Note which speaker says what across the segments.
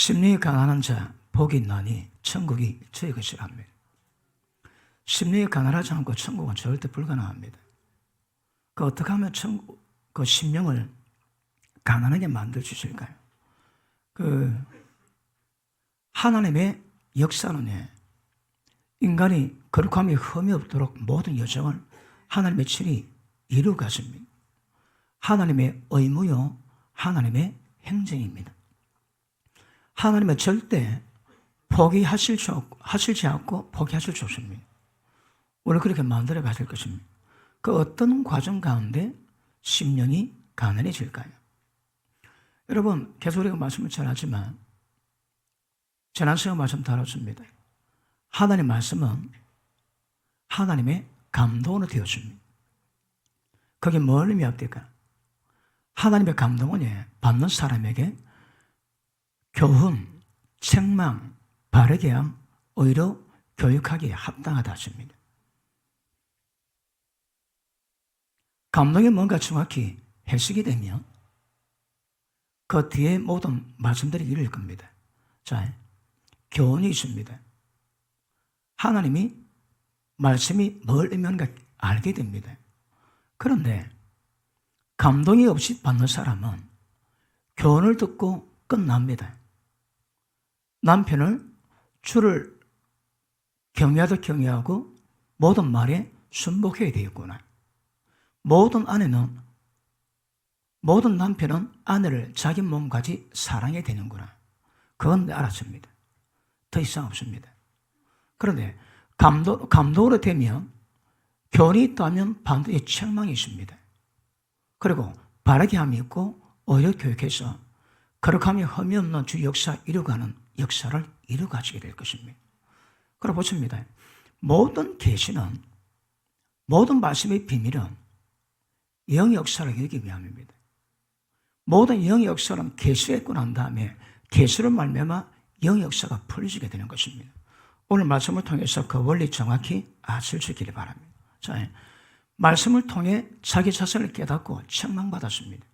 Speaker 1: 심령이 가난한 자 복이 있나니 천국이 저희 것이라 합니다. 심령이 가난하지 않고 천국은 절대 불가능합니다. 그 어떻게 하면 그 심령을 가난하게 만들 주실까요? 하나님의 역사는 인간이 거룩함이 흠이 없도록 모든 여정을 하나님의 친히 이루어 가십니다. 하나님의 의무요, 하나님의 행정입니다. 하나님은 절대 포기하실지 않고 포기하실 수 없습니다. 우리를 그렇게 만들어 가실 것입니다. 그 어떤 과정 가운데 심령이 가난해질까요? 여러분, 계속 우리가 말씀을 잘 하지만 지난 시간 말씀 다뤘습니다. 하나님의 말씀은 하나님의 감동으로 되어집니다. 그게 뭘 의미합니까? 하나님의 감동은 받는 사람에게 교훈, 책망, 바르게 함, 의로 교육하기에 합당하다 하십니다. 감동이 뭔가 정확히 해석이 되면 그 뒤에 모든 말씀들이 이룰 겁니다. 자, 교훈이 있습니다. 하나님이 말씀이 뭘 의미하는가 알게 됩니다. 그런데 감동이 없이 받는 사람은 교훈을 듣고 끝납니다. 남편을 주를 경외하듯 경외하고 모든 말에 순복해야 되겠구나. 모든 남편은 아내를 자기 몸까지 사랑해야 되는구나. 그건 알았습니다. 더 이상 없습니다. 그런데 감동으로 되면 교훈이 있다면 반드시 책망이 있습니다. 그리고 바르게 함이 있고 오히려 교육해서 거룩함이 흠이 없는 주 역사 이루어가는 역사를 이루어가지게 될 것입니다. 그리고 보십니다. 모든 계시는, 모든 말씀의 비밀은 영의 역사를 이루기 위함입니다. 모든 영의 역사는 계시가 있고 난 다음에 계시로 말미암아 영의 역사가 풀리게 되는 것입니다. 오늘 말씀을 통해서 그 원리 정확히 아실 수 있기를 바랍니다. 자, 말씀을 통해 자기 자신을 깨닫고 책망받았습니다.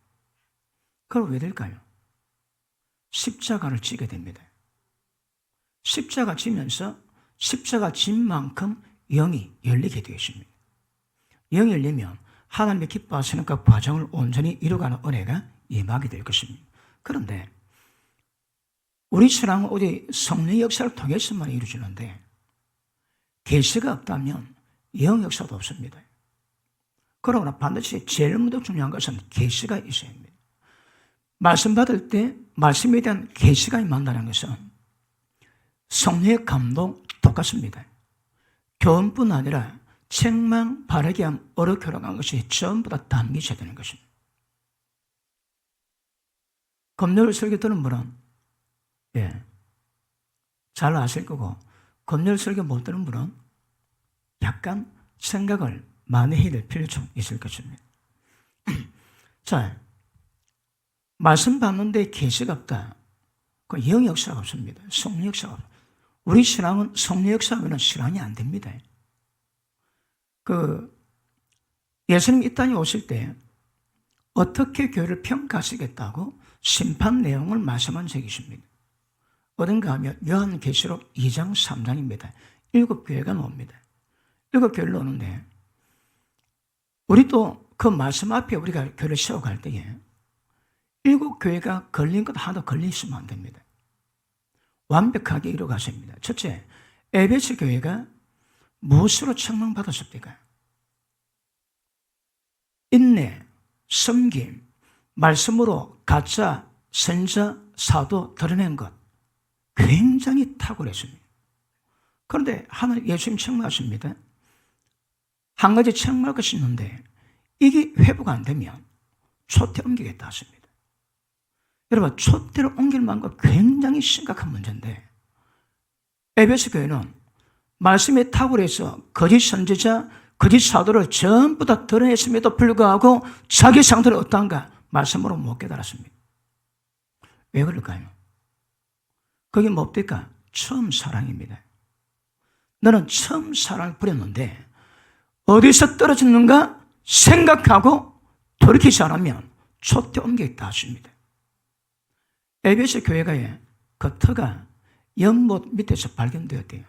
Speaker 1: 그럼 왜 될까요? 십자가를 지게 됩니다. 십자가 지면서 십자가 진 만큼 영이 열리게 되었습니다. 영이 열리면 하나님의 기뻐하시는 그 과정을 온전히 이루어가는 은혜가 임하게 될 것입니다. 그런데 우리 신앙은 오직 성령의 역사를 통해서만 이루어지는데 계시가 없다면 영 역사도 없습니다. 그러나 반드시 제일 먼저 중요한 것은 계시가 있어야 합니다. 말씀 받을 때 말씀에 대한 계시가 임한다는 것은 성령의 감동 똑같습니다. 교훈뿐 아니라 책망, 바르게 함, 어려 교육한 것이 전부 다 담기셔야 되는 것입니다. 금요일 설교 듣는 분은 잘 아실 거고, 금요일 설교 못 듣는 분은 약간 생각을 많이 해야 될 필요가 좀 있을 것입니다. 자, 말씀 받는데 계시가 없다. 그 영 역사가 없습니다. 성령 역사가 없습니다. 우리 신앙은 성령 역사하면 신앙이 안 됩니다. 예수님 이 땅에 오실 때 어떻게 교회를 평가하시겠다고 심판 내용을 말씀한 적이 있습니다. 어딘가 하면 요한계시록 2장 3장입니다. 7교회가 나옵니다. 7교회를 오는데 우리도 그 말씀 앞에 우리가 교회를 세워갈 때에 7교회가 걸린 것 하나도 걸려 있으면 안 됩니다. 완벽하게 이루어가십니다. 첫째, 에베소 교회가 무엇으로 책망받았습니까? 인내, 섬김, 말씀으로 가짜, 선자, 사도 드러낸 것 굉장히 탁월했습니다. 그런데 하나님 예수님 책망하십니다. 한 가지 책망할 것이 있는데 이게 회복 안 되면 촛대 옮기겠다 하십니다. 여러분, 촛대를 옮길 만큼 굉장히 심각한 문제인데 에베소 교회는 말씀에 탁월해서 거짓 선지자, 거짓 사도를 전부 다 드러냈음에도 불구하고 자기 상태를 어떠한가 말씀으로 못 깨달았습니다. 왜 그럴까요? 그게 뭡니까? 처음 사랑입니다. 너는 처음 사랑을 부렸는데 어디서 떨어졌는가 생각하고 돌이키지 않으면 촛대 옮겨 있다 하십니다. 에베소 교회가 그 터가 연못 밑에서 발견되었대요.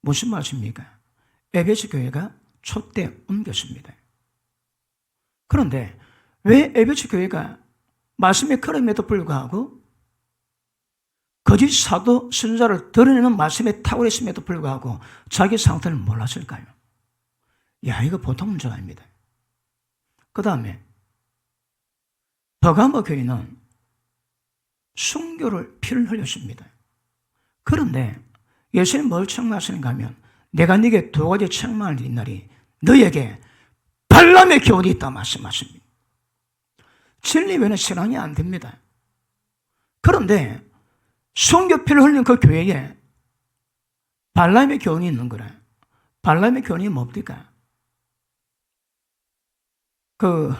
Speaker 1: 무슨 말씀입니까? 에베소 교회가 촛대 옮겼습니다. 그런데 왜 에베소 교회가 말씀의 걸음에도 불구하고 거짓 사도 선자를 드러내는 말씀에 탁월했음에도 불구하고 자기 상태를 몰랐을까요? 야, 이거 보통 문제가 아닙니다. 그 다음에 버가모 교회는 순교를 피를 흘렸습니다. 그런데 예수님 뭘 책망하시는가 하면 내가 네게 두 가지 책망을 잇나리 너에게 발람의 교훈이 있다 말씀하십니다. 진리 외에는 신앙이 안 됩니다. 그런데 순교피를 흘린 그 교회에 발람의 교훈이 있는 거라. 발람의 교훈이 뭡니까? 그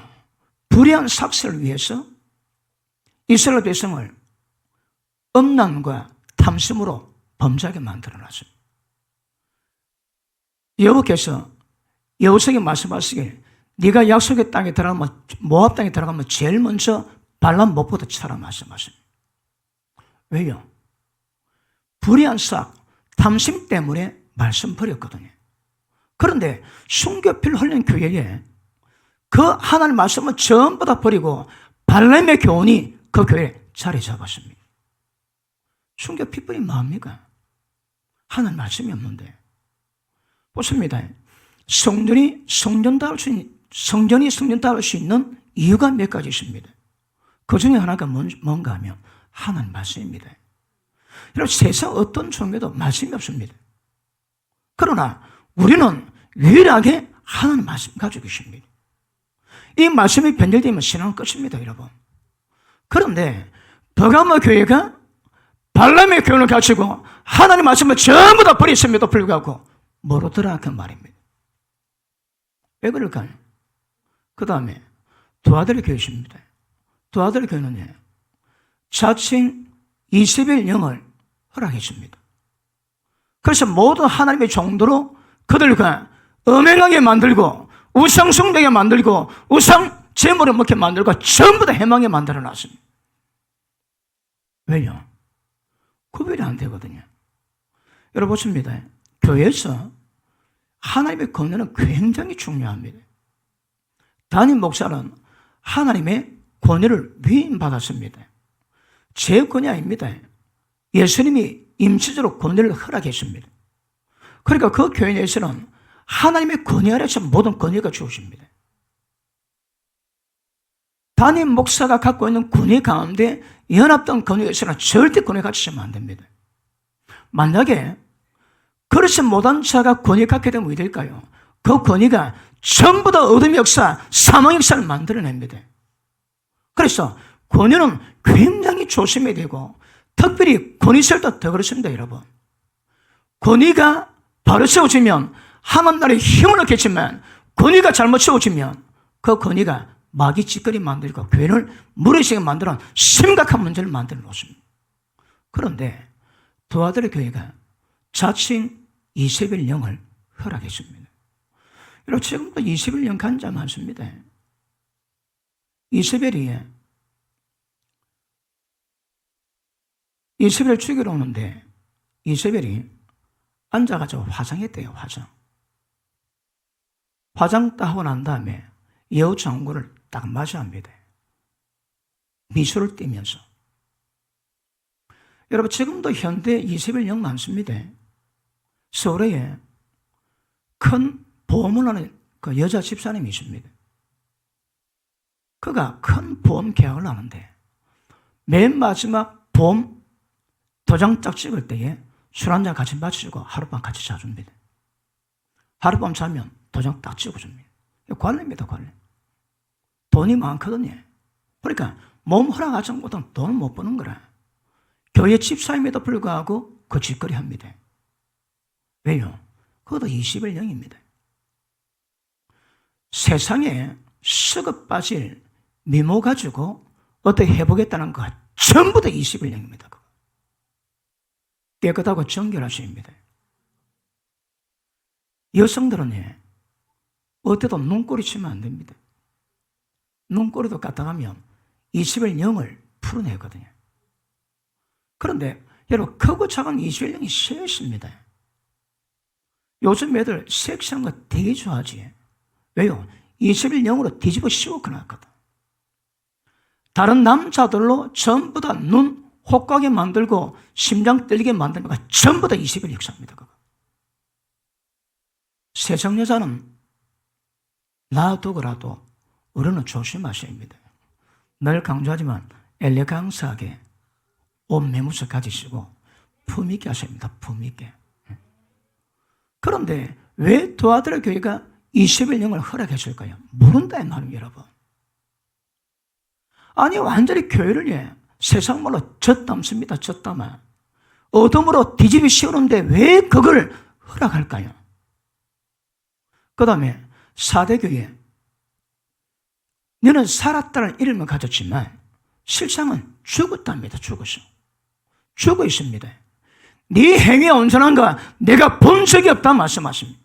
Speaker 1: 불의한 삭슬을 위해서 이스라엘 백성을 음란과 탐심으로 범죄하게 만들어놨습니다. 여호와께서 여호수아에게 말씀하시길 네가 약속의 땅에 들어가면 모압 땅에 들어가면 제일 먼저 발람 목부터 쳐라 말씀하십니다. 왜요? 불의한 싹 탐심 때문에 말씀 버렸거든요. 그런데 순교피를 흘린 교회에 그 하나님 말씀을 전부 다 버리고 발람의 교훈이 그 교회에 자리 잡았습니다. 순교피 뿌린 뭡니까? 하나님 말씀이 없는데. 보십니다. 성전이 성전다울 수 있는 이유가 몇 가지 있습니다. 그 중에 하나가 뭔가 하면 하나님 말씀입니다. 여러분, 세상 어떤 종교도 말씀이 없습니다. 그러나 우리는 유일하게 하나님 말씀 가지고 계십니다. 이 말씀이 변절되면 신앙은 끝입니다, 여러분. 그런데 버가모 교회가 발람의 교훈을 가지고 하나님 말씀을 전부 다 버렸음에도 불구하고 모르더라 그 말입니다. 왜 그럴까요? 그 다음에 두 아들의 교회십니다. 두 아들의 교회는요, 자칭 이세벨 영을 허락했습니다. 그래서 모든 하나님의 종도로 그들과 음행하게 만들고 우상 숭배하게 만들고 우상 제물을 먹게 만들고 전부 다 해망에 만들어놨습니다. 왜요? 구별이 안 되거든요. 여러분 보십니다. 교회에서 하나님의 권위는 굉장히 중요합니다. 담임 목사는 하나님의 권위를 위임받았습니다. 제 권위 아닙니다. 예수님이 임시적으로 권위를 허락했습니다. 그러니까 그 교회 내에서는 하나님의 권위 아래서 모든 권위가 주어집니다. 담임 목사가 갖고 있는 권위 가운데 연합된 권위에서는 절대 권위 갖추시면 안 됩니다. 만약에 그렇지 못한 자가 권위 갖게 되면 어떻게 될까요? 그 권위가 전부 다 어둠의 역사, 사망의 역사를 만들어냅니다. 그래서 권위는 굉장히 조심해야 되고 특별히 권위 있을 때 더 그렇습니다, 여러분. 권위가 바로 세워지면 하나님 나라의 힘을 얻겠지만 권위가 잘못 세워지면 그 권위가 마귀 짓거리 만들고 교회를 무너지게 만들어 심각한 문제를 만들어 놓습니다. 그런데 두 아들의 교회가 자칭 이세벨 영을 허락했습니다. 여러분, 지금도 이세벨 영 간자 많습니다. 이세벨을 죽이러 오는데 이세벨이 앉아가지고 화장했대요. 화장 딱 하고 난 다음에 여우 장구를 딱 마주합니다. 미소를 띠면서. 여러분, 지금도 현대 이세벨 영 많습니다. 서울에 큰 보험을 하는 그 여자 집사님이 있습니다. 그가 큰 보험 계약을 하는데 맨 마지막 보험 도장 딱 찍을 때에 술 한잔 같이 마시고 하룻밤 같이 자줍니다. 하룻밤 자면 도장 딱 찍어줍니다. 관례입니다, 관례. 돈이 많거든요. 그러니까 몸 허락하지 못하면 돈을 못 버는 거라. 교회 집사임에도 불구하고 그 짓거리 합니다. 왜요? 그것도 21영입니다. 세상에 썩어 빠질 미모 가지고 어떻게 해보겠다는 거 전부 다 21영입니다. 깨끗하고 정결하십니다. 여성들은 어때도 눈꼬리 치면 안 됩니다. 눈꼬리도 갖다 가면 21영을 풀어내거든요. 그런데 여러분, 크고 작은 21년이 새 있습니다. 요즘 애들 섹시한 거 되게 좋아하지. 왜요? 21년으로 뒤집어 씌우고 나왔거든. 다른 남자들로 전부 다 눈 혹하게 만들고 심장 떨리게 만드는 거 전부 다 20일 역사입니다. 그거. 세상 여자는 놔두고라도 우리는 조심하셔야 합니다. 늘 강조하지만 엘레강스하게 옷 매무새 가지시고 품있게 하셔야 합니다. 품있게. 그런데 왜 도아들의 교회가 21년을 허락했을까요? 모른다 이 말입니다, 여러분. 아니 완전히 교회를 세상 말로 젖담습니다. 젖담아. 어둠으로 뒤집이 씌우는데 왜 그걸 허락할까요? 그 다음에 4대 교회. 너는 살았다는 이름을 가졌지만 실상은 죽었답니다. 죽었어. 죽어 있습니다. 네 행위 온전한가 내가 본 적이 없다 말씀하십니다.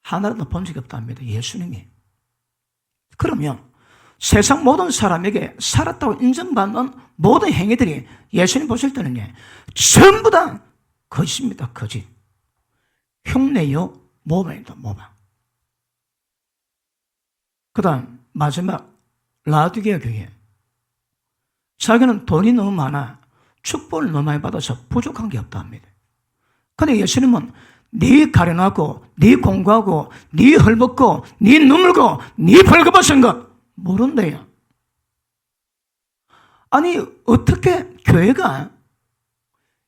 Speaker 1: 하나라도 본 적이 없답니다. 예수님이. 그러면 세상 모든 사람에게 살았다고 인정받는 모든 행위들이 예수님 보실 때는 전부 다 거짓입니다. 거짓. 흉내요 모방입니다. 모방. 그 다음 마지막 라디게아 교회. 자기는 돈이 너무 많아 축복을 너무 많이 받아서 부족한 게 없다 합니다. 그런데 예수님은 네 가련하고 네 공부하고 네 헐벗고 네 눈물고 네 벌거벗은 것 모른대요. 아니 어떻게 교회가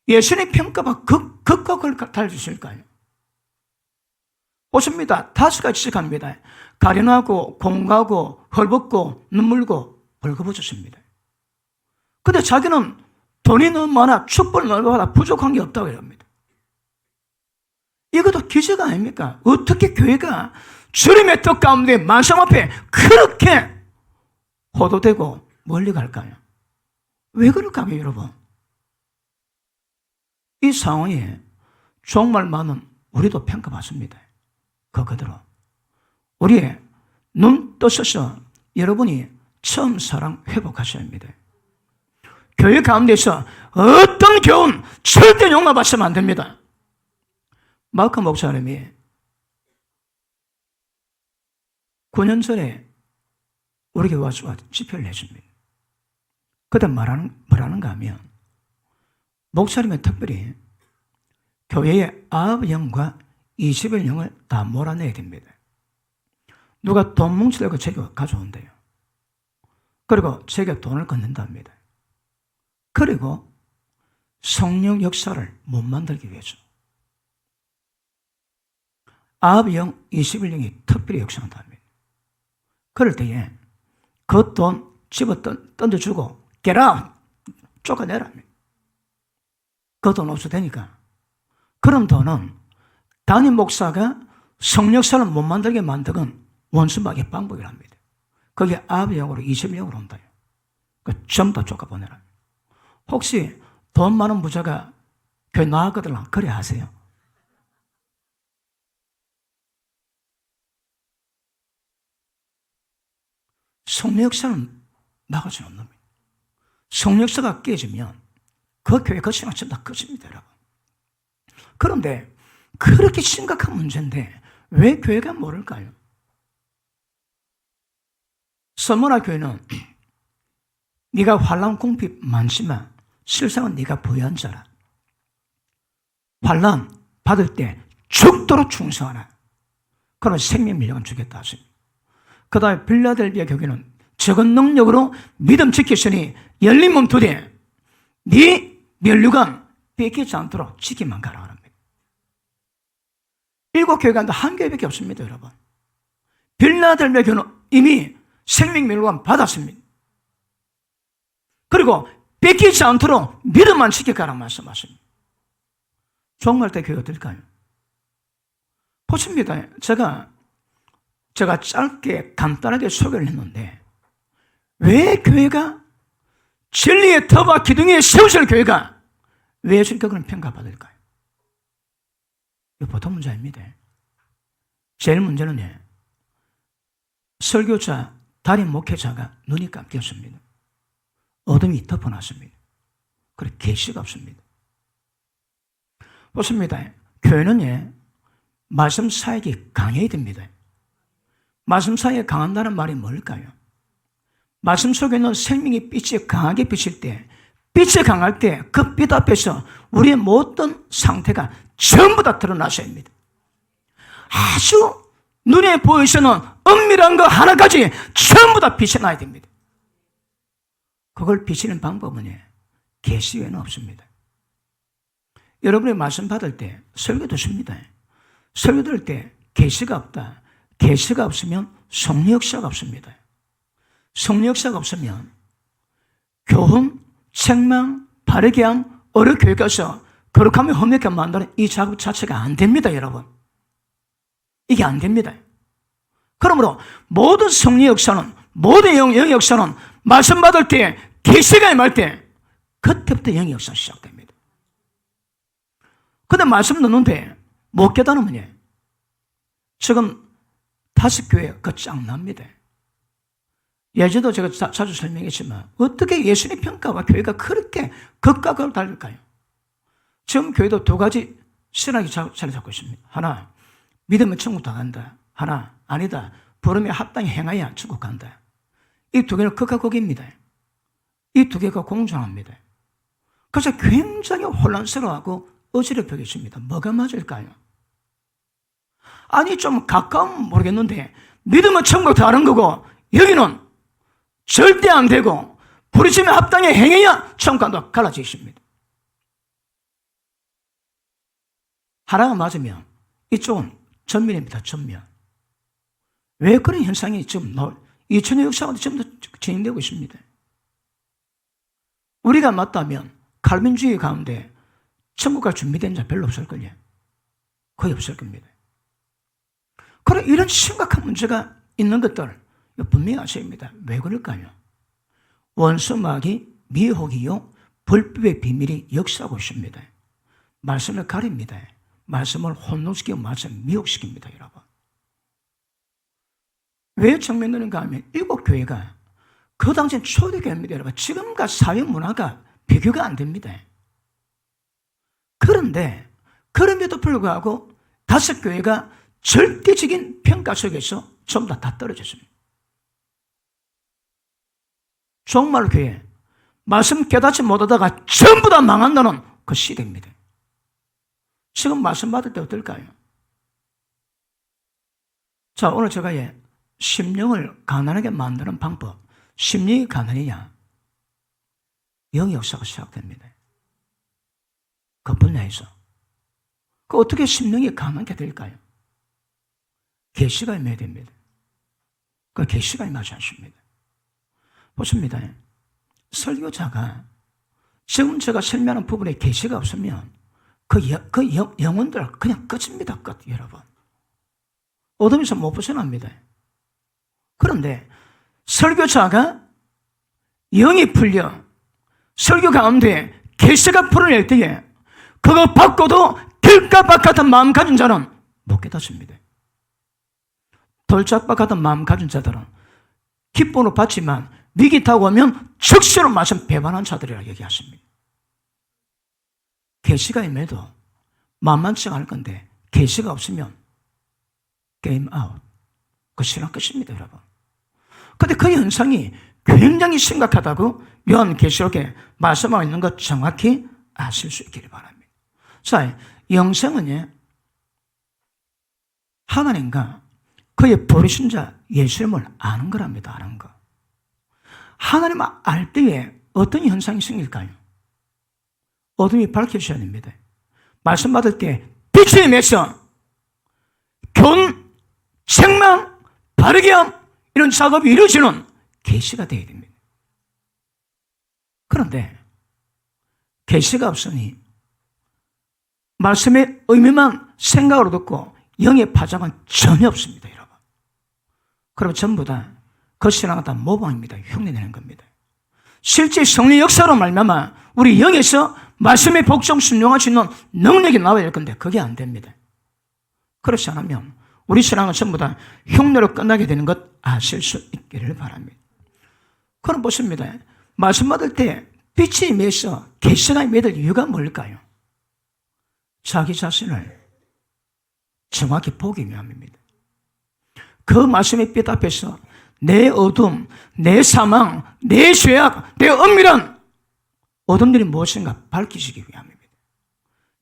Speaker 1: 예수님 평가가 극과 극을 달주실까요? 보십니다. 5가지 지적합니다. 가련하고 공부하고 헐벗고 눈물고 벌거벗었습니다. 근데 자기는 돈이 너무 많아 축복을 너무 받아 부족한 게 없다고 합니다. 이것도 기적 아닙니까? 어떻게 교회가 주님의 뜻 가운데 만상 앞에 그렇게 호도되고 멀리 갈까요? 왜 그럴까요, 여러분? 이 상황에 정말 많은 우리도 평가받습니다. 그대로 우리의 눈 뜨셔서 여러분이 처음 사랑 회복하셔야 합니다. 교회 가운데서 어떤 교훈 절대 용납하시면 안 됩니다. 마크 목사님이 9년 전에 우리 교회 와서 집회를 해줍니다. 그때 뭐라는가 하면 목사님은 특별히 교회의 9영과 21영을 다 몰아내야 됩니다. 누가 돈 뭉치려고 제가 가져온대요. 그리고 제가 돈을 걷는답니다. 그리고 성령 역사를 못 만들기 위해서 9영, 21영이 특별히 역사한답니다. 그럴 때에 그 돈 집어 던져주고 get out! 쫓아내랍니다. 그 돈 없어 되니까. 그런 돈은 담임 목사가 성역사를 못 만들게 만드는 원수막의 방법이랍니다. 그게 9영으로 21영으로 온다요. 그 전부 다 쫓아보내라. 혹시 돈 많은 부자가 교회 나왔거든 그래 하세요? 성역사는 나가지 않는 겁니다. 성역사가 깨지면 그 교회 그 신앙 전부 다 꺼집니다, 여러분. 그런데 그렇게 심각한 문제인데 왜 교회가 모를까요? 서머나 교회는 네가 환난 궁핍 많지만 실상은 네가 부유한 자라. 환난 받을 때 죽도록 충성하라. 그러면 생명 밀려가 주겠다 하십니다. 그 다음에 빌라델비아 교회는 적은 능력으로 믿음 지켰으니 열린 몸 두 대, 네 면류관 뺏기지 않도록 지키만 가라 합니다. 7교회가 한 교회밖에 없습니다, 여러분. 빌라델비아 교회는 이미 생명 면류관 받았습니다. 그리고 뺏기지 않도록 믿음만 지켜가라 말씀하십니다. 종말 때 교회가 어떨까요? 보십니다. 제가 짧게 간단하게 소개를 했는데 왜 교회가 진리의 터와 기둥에 세우실 교회가 왜 예수님께 그런 평가받을까요? 이거 보통 문제 아닙니다. 제일 문제는 설교자, 담임 목회자가 눈이 감겼습니다. 어둠이 덮어놨습니다. 그래, 계시가 없습니다. 보십니다. 교회는 말씀 사역이 강해야 됩니다. 말씀 사역이 강한다는 말이 뭘까요? 말씀 속에 있는 생명의 빛이 강하게 비칠 때, 빛이 강할 때 그 빛 앞에서 우리의 모든 상태가 전부 다 드러나셔야 합니다. 아주 눈에 보이시는 은밀한 거 하나까지 전부 다 빛이 나야 됩니다. 그걸 비치는 방법은 계시 외에는 없습니다. 여러분이 말씀 받을 때 설교 듣습니다. 설교 들을 때 계시가 없다. 계시가 없으면 성령 역사가 없습니다. 성령 역사가 없으면 교훈, 책망, 바르게 함, 어려 교회 가서 거룩하며 험하게 만드는 이 작업 자체가 안 됩니다, 여러분. 이게 안 됩니다. 그러므로 모든 성령 역사는, 모든 영 역사는 말씀 받을 때, 계시가 임할 때 그때부터 영의 역사가 시작됩니다. 근데 말씀 듣는데 못 깨달으면 지금 5교회 그 짱납니다. 예전에도 제가 자주 설명했지만 어떻게 예수님 평가와 교회가 그렇게 극과 극을 다를까요? 지금 교회도 2가지 신학이 자리 잡고 있습니다. 하나, 믿으면 천국 다 간다. 하나, 아니다. 부름에 합당히 행하여 천국 간다. 이 2개는 극과 극입니다. 이 2개가 공존합니다. 그래서 굉장히 혼란스러워하고 어지럽게 있습니다. 뭐가 맞을까요? 아니, 좀 가까우면 모르겠는데 믿으면 천국 다 가는 거고 여기는 절대 안 되고 부르심에 합당히 행해야 천국 간다. 갈라져 있습니다. 하나가 맞으면 이쪽은 전면입니다. 전면. 왜 그런 현상이 지금 2000년 역사가 지금도 진행되고 있습니다. 우리가 맞다면 칼빈주의 가운데 천국 갈 준비된 자 별로 없을걸요. 거의 없을 겁니다. 그럼 이런 심각한 문제가 있는 것들 분명히 아셔야 합니다. 왜 그럴까요? 원수마귀, 미혹이요, 불법의 비밀이 역사하고 있습니다. 말씀을 가립니다. 말씀을 혼동시키고 말씀을 미혹시킵니다, 여러분. 왜 정면되는가 하면 7교회가 그 당시엔 초대교회입니다, 여러분. 지금과 사회 문화가 비교가 안 됩니다. 그런데 그럼에도 불구하고 5교회가 절대적인 평가 속에서 전부 다 떨어졌습니다. 종말 교회, 말씀 깨닫지 못하다가 전부 다 망한다는 그 시대입니다. 지금 말씀 받을 때 어떨까요? 자, 오늘 제가 심령을 가난하게 만드는 방법, 심령이 가난이냐? 영의 역사가 시작됩니다. 그 분야에서. 그 어떻게 심령이 가난하게 될까요? 계시가 임해야 됩니다. 그 계시가 임하지 않습니다. 보십니다. 설교자가 지금 제가 설명하는 부분에 계시가 없으면 그 영혼들 그냥 끝입니다. 끝, 여러분. 어둠에서 못 벗어납니다. 그런데 설교자가 영이 풀려 설교 가운데 계시가 풀어낼 때에 그거 받고도 길가박 같은 마음 가진 자는 못 깨닫습니다. 돌짝박 같은 마음 가진 자들은 기쁨으로 받지만 위기 타고 오면 즉시로 말씀 배반한 자들이라 얘기하십니다. 계시가 임해도 만만치 않을 건데 계시가 없으면 게임 아웃. 그 신앙 끝입니다, 여러분. 그런데 그 현상이 굉장히 심각하다고 요한계시록에 말씀하고 있는 것 정확히 아실 수 있기를 바랍니다. 자, 영생은 하나님과 그의 부르신 자 예수님을 아는 거랍니다. 아는 거. 하나님 알 때에 어떤 현상이 생길까요? 어둠이 밝혀져야 됩니다. 말씀 받을 때 빛이 임해서 교훈, 책망, 바르게 함 이런 작업이 이루어지는 계시가 되어야 됩니다. 그런데 계시가 없으니 말씀의 의미만 생각으로 듣고 영의 파장은 전혀 없습니다, 여러분. 그럼 전부 다 그 신앙은 다 모방입니다. 흉내내는 겁니다. 실제 성령 역사로 말미암아 우리 영에서 말씀의 복종 순종할 수 있는 능력이 나와야 될 건데 그게 안 됩니다. 그렇지 않으면 우리 신앙은 전부 다 흉내로 끝나게 되는 것 아실 수 있기를 바랍니다. 그럼 보십니다. 말씀 받을 때 빛이 임해서 계시가 믿을 이유가 뭘까요? 자기 자신을 정확히 보기 위함입니다. 그 말씀의 빛 앞에서 내 어둠, 내 사망, 내 죄악, 내 엄밀한 어둠들이 무엇인가 밝혀지기 위함입니다.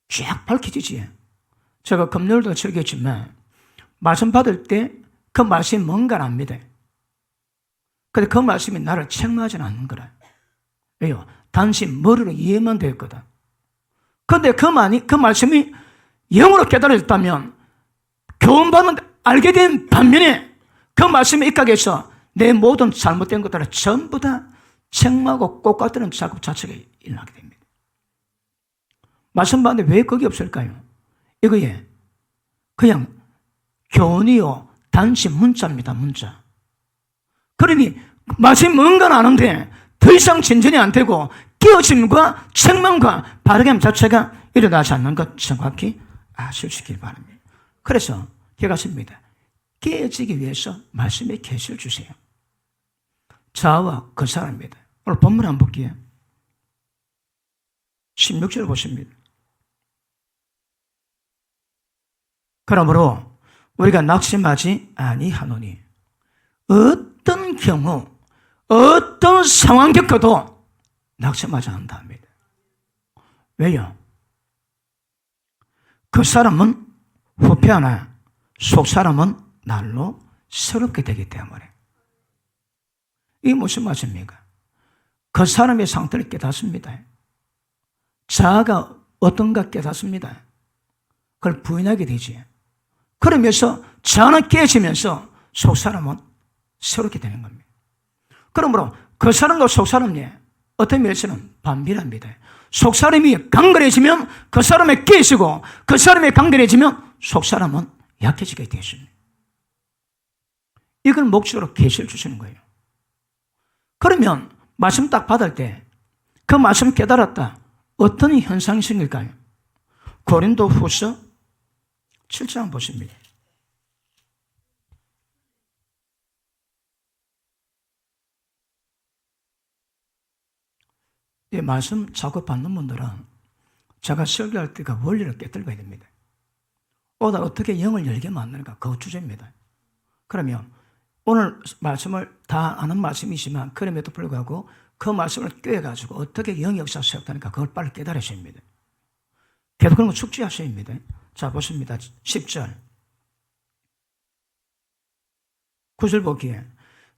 Speaker 1: 쫙 밝혀지지. 제가 금요일도 적였지만 말씀 받을 때 그 말씀이 뭔가 압니다. 근데 그 말씀이 나를 책망하지는 않는 거라. 왜요? 단지 머리로 이해만 됐거든. 근데 그 말씀이 영으로 깨달아졌다면 교훈받는 알게 된 반면에 그 말씀에 입각해서 내 모든 잘못된 것들을 전부 다 책망하고 꼬까뜨리는 작업 자체가 일어나게 됩니다. 말씀 받는데 왜 거기 없을까요? 이거에 그냥 교훈이요 단지 문자입니다. 문자. 그러니 말씀이 뭔가 아는데 더 이상 진전이 안 되고 깨어짐과 책망과 바르게 자체가 일어나지 않는 것 정확히 아시길 바랍니다. 그래서 기억하십니다. 깨어지기 위해서 말씀에 계시를 주세요. 자와 그 사람입니다. 오늘 본문 한번 볼게요. 16절 보십니다. 그러므로 우리가 낙심하지 아니하노니 어떤 경우 어떤 상황 겪어도 낙심하지 않는다 합니다. 왜요? 그 사람은 후패하나 속 사람은 날로 새롭게 되기 때문에. 이게 무슨 말씀입니까? 그 사람의 상태를 깨닫습니다. 자아가 어떤가 깨닫습니다. 그걸 부인하게 되지. 그러면서 자아는 깨지면서 속 사람은 새롭게 되는 겁니다. 그러므로 그 사람과 속 사람이 어떤 면에서는 반비례합니다. 속 사람이 강건해지면 그 사람이 깨지고 그 사람이 강건해지면 속 사람은 약해지게 되십니다. 이걸 목적으로 계시를 주시는 거예요. 그러면 말씀 딱 받을 때 그 말씀 깨달았다. 어떤 현상이 생길까요? 고린도 후서 7장 보십니다. 이 말씀 자꾸 받는 분들은 제가 설교할 때 그 원리를 깨달아야 됩니다. 오늘 어떻게 영을 열게 만드는가 그 주제입니다. 그러면 오늘 말씀을 다 아는 말씀이지만 그럼에도 불구하고 그 말씀을 꿰가지고 어떻게 영 역사 시작하니까 그걸 빨리 깨달으셔야 합니다. 계속 그런 거 숙지하셔야 합니다. 자 보십니다. 10절 9절 보기에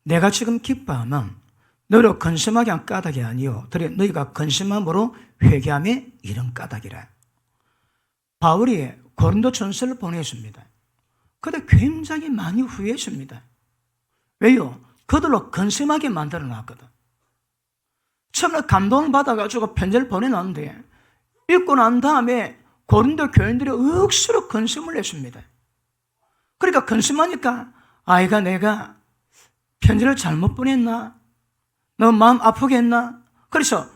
Speaker 1: 내가 지금 기뻐하면 너로 근심하게 한 까닭이 아니요 너희가 근심함으로 회개함에 이른 까닭이라. 바울이 고린도 전서를 보냈습니다. 그런데 굉장히 많이 후회했습니다. 왜요? 그들로 근심하게 만들어 놨거든. 처음에 감동을 받아가지고 편지를 보내놨는데 읽고 난 다음에 고린도 교인들이 억수로 근심을 했습니다. 그러니까 근심하니까 아이가 내가 편지를 잘못 보냈나? 너 마음 아프게 했나? 그래서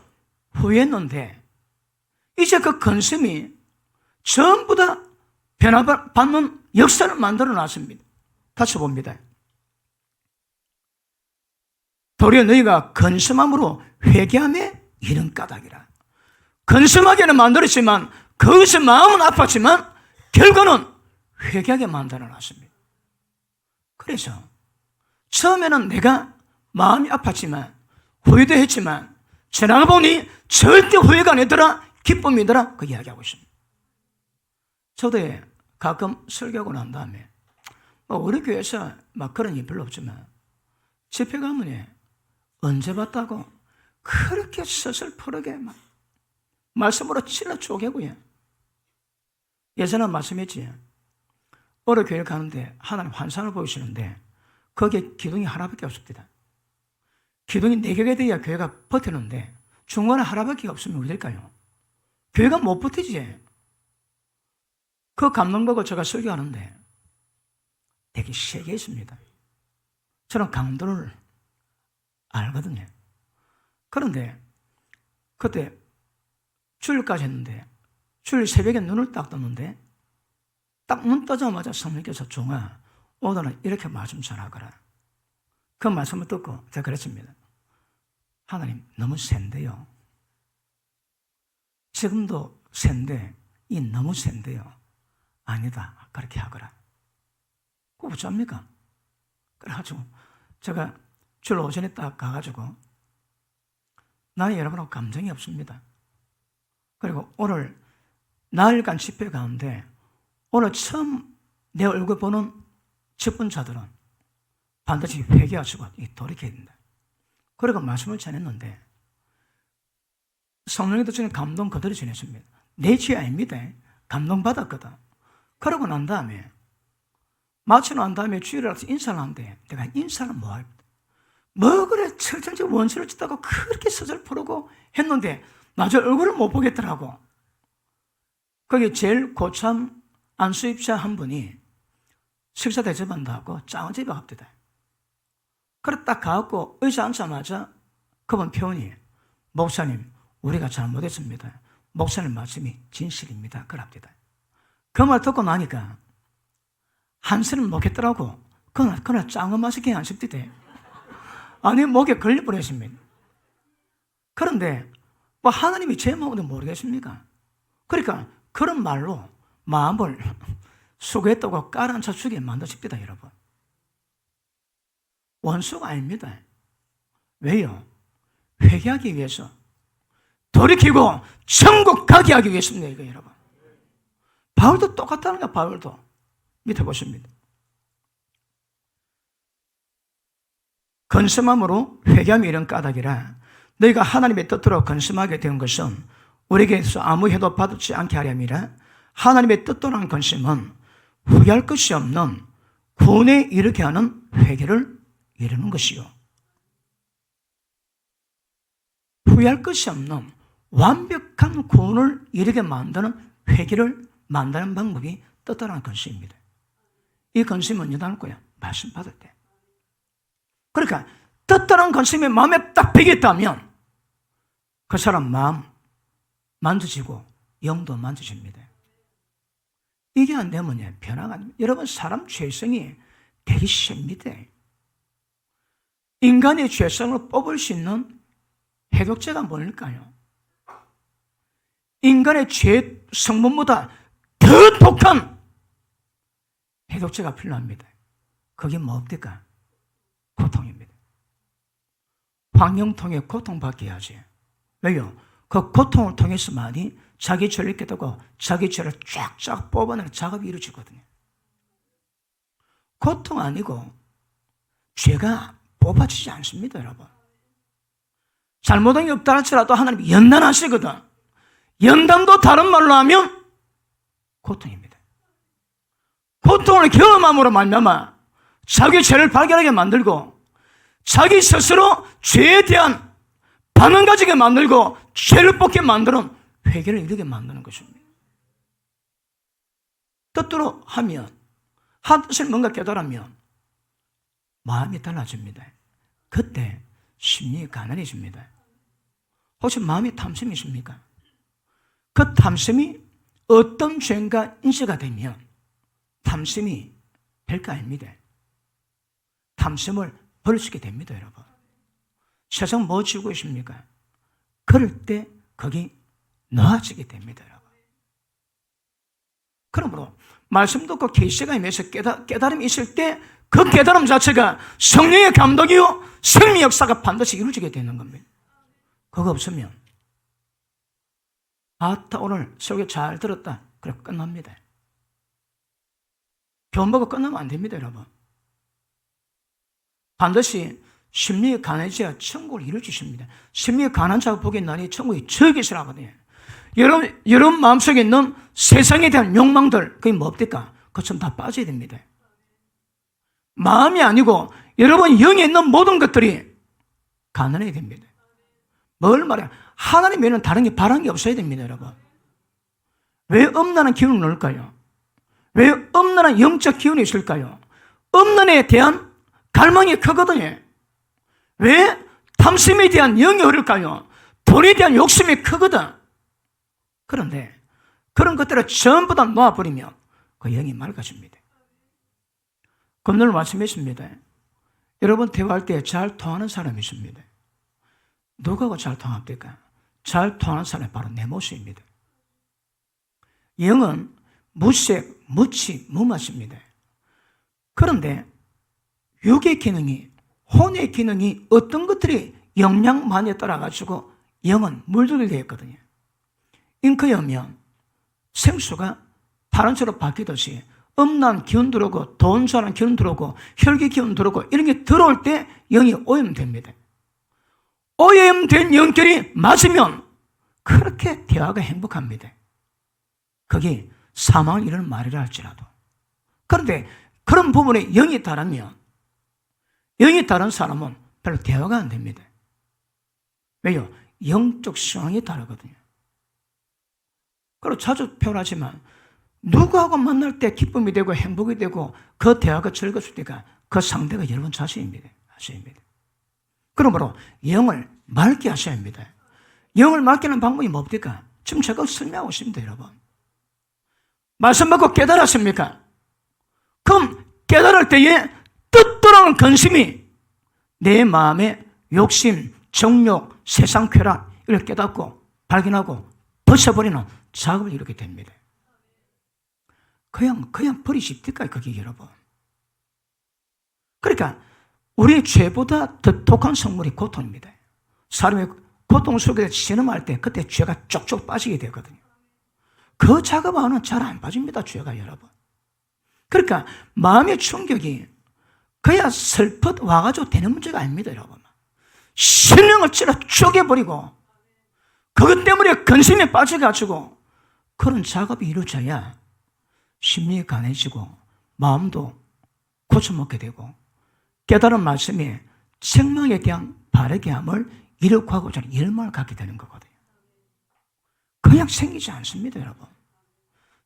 Speaker 1: 후회했는데 이제 그 근심이 전부 다 변화받는 역사를 만들어 놨습니다. 다시 봅니다. 도리어 너희가 근심함으로 회개함에 이른 까닭이라. 근심하게는 만들었지만 거기서 마음은 아팠지만 결과는 회개하게 만들어 놨습니다. 그래서 처음에는 내가 마음이 아팠지만 후회도 했지만 지나가 보니 절대 후회가 아니더라 기쁨이더라 그 이야기하고 있습니다. 저도 가끔 설교하고 난 다음에 우리 교회에서 막 그런 일 별로 없지만 집회 가면 언제 봤다고 그렇게 서슬퍼르게 막 말씀으로 찔러 쪼개고요. 예전에 말씀했지. 어느 교회를 가는데 하나님 환상을 보이시는데 거기에 기둥이 하나밖에 없습니다. 기둥이 4개가 돼야 교회가 버티는데 중간에 하나밖에 없으면 어떻게 될까요? 교회가 못 버티지. 그 감동 보고 제가 설교하는데 되게 세게 있습니다. 저는 강도를 알거든요. 그런데 그때 주일까지 했는데 주일 새벽에 눈을 딱 떴는데 딱 눈 뜨자마자 성령께서 종아 오늘은 이렇게 말씀 전하거라. 그 말씀을 듣고 제가 그랬습니다. 하나님 너무 센데요. 지금도 센데 이 너무 센데요. 아니다. 그렇게 하거라. 그거 어쩝니까? 그래가지고 제가 주일 오전에 딱 가가지고 나는 여러분하고 감정이 없습니다. 그리고 오늘 나흘간 집회 가운데 오늘 처음 내 얼굴 보는 직분자들은 반드시 회개하시고 돌이켜야 된다. 그리고 말씀을 전했는데 성령님도 저는 감동 그대로 전했습니다. 내 죄 아닙니다. 감동받았거든. 그러고 난 다음에 마치고 난 다음에 주일에 와서 인사를 하는데 내가 인사를 뭐할 뭐 그래 철저히 원수를 짓다고 그렇게 서절 부르고 했는데 나중에 얼굴을 못 보겠더라고. 거기 제일 고참 안수입자 한 분이 식사 대접한다고 작은 집에 갑니다. 그래 딱 가갖고 의자 앉자마자 그분 표현이 목사님 우리가 잘못했습니다. 목사님 말씀이 진실입니다. 그럽니다. 그 말 듣고 나니까 한숨을 먹겠더라고. 그날 짱은 맛이 그냥 안 씹디대. 아니 목에 걸려버렸습니다. 그런데 뭐 하나님이 제 마음도 모르겠습니까? 그러니까 그런 말로 마음을 수고했다고 깔아앉혀 주게 만드십니다, 여러분. 원수가 아닙니다. 왜요? 회개하기 위해서 돌이키고 천국 가게 하기 위해서입니다, 이거 여러분. 바울도 똑같다는 거야, 바울도. 밑에 보십니다. 근심함으로 회개함이 이런 까닭이라 너희가 하나님의 뜻대로 근심하게 된 것은 우리에게서 아무 해도 받지 않게 하렴이라. 하나님의 뜻대로 한 근심은 후회할 것이 없는 구원에 이르게 하는 회개를 이루는 것이요. 후회할 것이 없는 완벽한 구원을 이르게 만드는 회개를 만드는 방법이 뜻대로 한 근심입니다. 이 근심은 언제 나올 거야? 말씀 받을 때. 그러니까 뜻대로 한 근심이 마음에 딱 배겠다면 그 사람 마음 만져지고 영도 만져집니다. 이게 안 되면 변화가 안 됩니다. 여러분 사람 죄성이 되게 셉니다. 인간의 죄성을 뽑을 수 있는 해독제가 뭘까요? 인간의 죄 성분보다 더 독한 해독제가 필요합니다. 그게 뭡니까? 고통입니다. 환경통에 고통받게 해야지. 왜요? 그 고통을 통해서만이 자기 죄를 깨닫고 자기 죄를 쫙쫙 뽑아내는 작업이 이루어지거든요. 고통 아니고 죄가 뽑아지지 않습니다, 여러분. 잘못한 게 없다 할지라도 하나님이 연단하시거든. 연단도 다른 말로 하면 고통입니다. 고통을 경험함으로 말미암아 자기 죄를 발견하게 만들고 자기 스스로 죄에 대한 반응 가지게 만들고 죄를 뽑게 만드는 회개를 이루게 만드는 것입니다. 뜻대로 하면 한 뜻을 뭔가 깨달으면 마음이 달라집니다. 그때 심령이 가난해집니다. 혹시 마음에 탐심이 있습니까? 그 탐심이 어떤 죄인가 인식가 되면 탐심이 별거 아닙니다. 탐심을 버리시게 됩니다, 여러분. 세상 뭐 지우고 있습니까? 그럴 때 거기 놓아지게 됩니다, 여러분. 그러므로 말씀 듣고 계시가 임해서 깨달음이 있을 때 그 깨달음 자체가 성령의 감독이요 생명 역사가 반드시 이루어지게 되는 겁니다. 그거 없으면 아따 오늘 설교 잘 들었다 그래 끝납니다. 교훈 보고 끝나면 안 됩니다, 여러분. 반드시 심령이 가난해져야 천국을 이루어주십니다. 심령이 가난한 자가 보기엔 나니 천국이 저기 있으라거든요. 여러분 마음속에 있는 세상에 대한 욕망들 그게 뭡니까? 그것좀 다 빠져야 됩니다. 마음이 아니고 여러분 영에 있는 모든 것들이 가난해야 됩니다. 뭘 말해요? 하나님 외에는 다른 게 바란 게 없어야 됩니다, 여러분. 왜 엄란한 기운을 넣을까요? 왜 엄란한 영적 기운이 있을까요? 없는 애에 대한 갈망이 크거든요. 왜 탐심에 대한 영이 흐를까요? 돈에 대한 욕심이 크거든. 그런데 그런 것들을 전부 다 놓아버리면 그 영이 맑아집니다. 금요일 말씀했습니다. 여러분 대화할 때 잘 통하는 사람이 있습니다. 누구하고 잘 통합니까? 잘 통하는 사람이 바로 내 모습입니다. 영은 무색, 무치, 무맛입니다. 그런데 육의 기능이, 혼의 기능이 어떤 것들이 영양만에 따라가지고 영은 물들게 되어 있거든요. 잉크에 오면 생수가 다른 채로 바뀌듯이 음란 기운 들어오고 돈 좋아하는 기운 들어오고 혈기 기운 들어오고 이런 게 들어올 때 영이 오염됩니다. 오염된 영결이 맞으면 그렇게 대화가 행복합니다. 그게 사망을 이루는 말이라 할지라도. 그런데 그런 부분에 영이 다르면, 영이 다른 사람은 별로 대화가 안 됩니다. 왜요? 영적 상황이 다르거든요. 그리고 자주 표현하지만 누구하고 만날 때 기쁨이 되고 행복이 되고 그 대화가 즐거울 때가 그 상대가 여러분 자신입니다. 그러므로 영을 맑게 하셔야 합니다. 영을 맑게 하는 방법이 뭡니까? 지금 제가 설명하고 있습니다, 여러분. 말씀 받고 깨달았습니까? 그럼 깨달을 때에 뜻대로는 근심이 내 마음의 욕심, 정욕, 세상 쾌락 이걸 깨닫고 발견하고 벗어버리는 작업을 이루게 됩니다. 그냥 버리십니까, 그게 여러분? 그러니까 우리 죄보다 더 독한 성물이 고통입니다. 사람이 고통 속에서 신음할 때 그때 죄가 쪽쪽 빠지게 되거든요. 그 작업하는 잘 안 빠집니다, 죄가 여러분. 그러니까 마음의 충격이 그야 슬퍼 와가지고 되는 문제가 아닙니다, 여러분. 신령을 찔러 쪼개버리고 그것 때문에 근심에 빠져가지고 그런 작업이 이루어져야 심리가 강해지고 마음도 고쳐먹게 되고 깨달은 말씀이 생명에 대한 바르게 함을 이룩 하고자 하는 열망을 갖게 되는 거거든요. 그냥 생기지 않습니다, 여러분.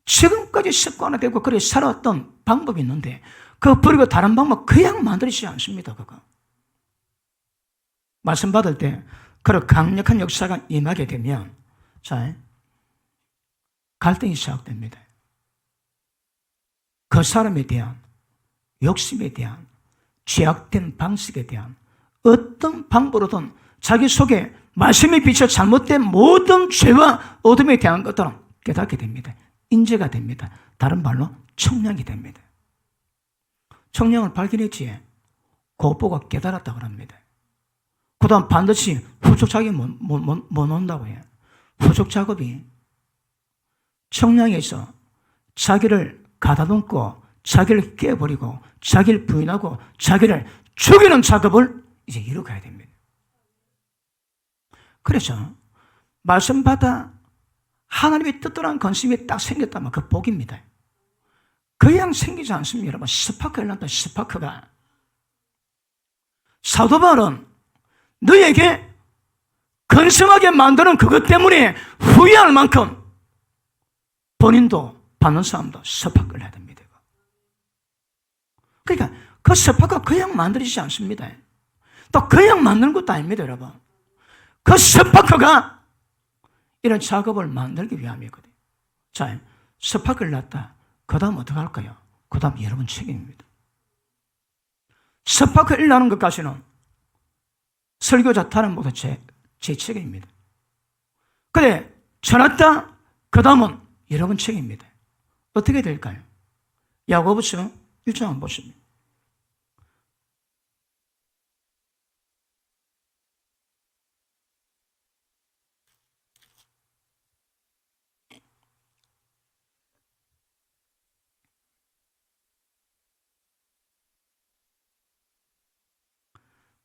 Speaker 1: 지금까지 습관화되고 그렇게 살아왔던 방법이 있는데 그거 버리고 다른 방법 그냥 만들지 않습니다, 그거. 말씀 받을 때 그런 강력한 역사가 임하게 되면 자, 갈등이 시작됩니다. 그 사람에 대한 욕심에 대한 죄악된 방식에 대한 어떤 방법으로든 자기 속에 말씀에 비춰 잘못된 모든 죄와 어둠에 대한 것들은 깨닫게 됩니다. 인재가 됩니다. 다른 말로 청량이 됩니다. 청량을 발견했지 그것 보고 깨달았다고 합니다. 그 다음 반드시 후속 작업이 못 온다고 해요. 후속 작업이 청량에서 자기를 가다듬고 자기를 깨버리고 자기를 부인하고 자기를 죽이는 작업을 이제 이루어가야 됩니다. 그래서 말씀 받아 하나님의 뜻대로한 관심이 딱 생겼다면 그 복입니다. 그냥 생기지 않습니다. 여러분, 스파크가 일어났다. 스파크가 사도 바울은 너에게 근심하게 만드는 그것 때문에 후회할 만큼 본인도 받는 사람도 스파크를 해야 됩니다. 그러니까 그 스파크가 그냥 만들어지지 않습니다. 또 그냥 만드는 것도 아닙니다, 여러분. 그 스파크가 이런 작업을 만들기 위함이거든요. 자, 스파크를 놨다. 그 다음 어떻게 할까요? 그 다음 여러분 책임입니다. 스파크를 일어나는 것까지는 설교자 다른 모두 제 책임입니다. 그래, 전했다. 그 다음은 여러분 책임입니다. 어떻게 될까요? 야고보서 1장 한번 보십니다.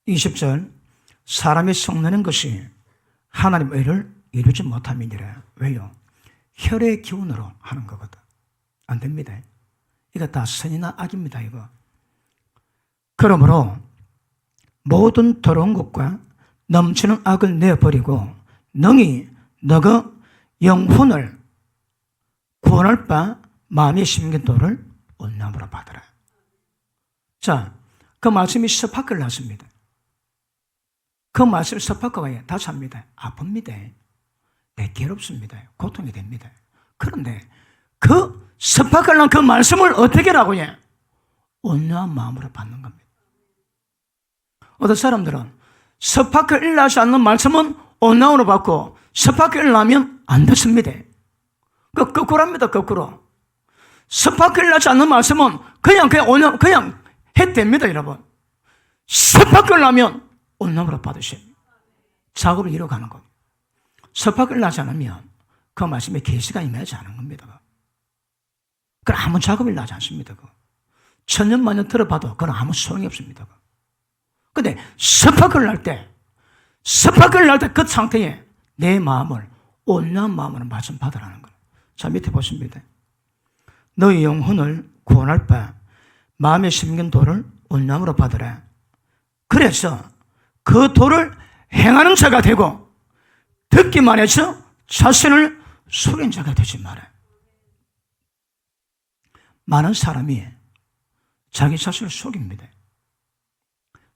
Speaker 1: (20절) 사람이 성내는 것이 하나님의 의를 이루지 못함이니라. 왜요? 혈의 기운으로 하는 거거든. 안 됩니다. 이거 다 선이나 악입니다, 이거. 그러므로 모든 더러운 것과 넘치는 악을 내어버리고 능히 너가 영혼을 구원할 바 마음에 심긴 도를 온남으로 받으라. 자, 그 말씀이 스파크를 났습니다. 그 말씀 스파크가 다 찹니다. 아픕니다. 괴롭습니다. 고통이 됩니다. 그런데 그 스파크를 난 그 말씀을 어떻게 하라고 해? 온유한 마음으로 받는 겁니다. 어떤 사람들은 스파크를 일어나지 않는 말씀은 온유함으로 받고 스파크를 나면 안 됐습니다. 거꾸로입니다. 거꾸로. 스파크를 나지 않는 말씀은 그냥 해도 됩니다, 여러분. 스파크를 나면 온남으로 받으셔야 됩니다. 작업을 이뤄가는 겁니다. 스파크를 나지 않으면 그 말씀에 계시가 임하지 않은 겁니다. 그건 아무 작업이 나지 않습니다. 천년만년 들어봐도 그건 아무 소용이 없습니다. 근데 스파크를 날 때 그 상태에 내 마음을 온유한 마음으로 말씀 받으라는 거예요. 자, 밑에 보십니다. 너희 영혼을 구원할 바 마음에 심긴 도를 온유함으로 받으라. 그래서 그 도를 행하는 자가 되고 듣기만 해서 자신을 속인 자가 되지 마라. 많은 사람이 자기 자신을 속입니다.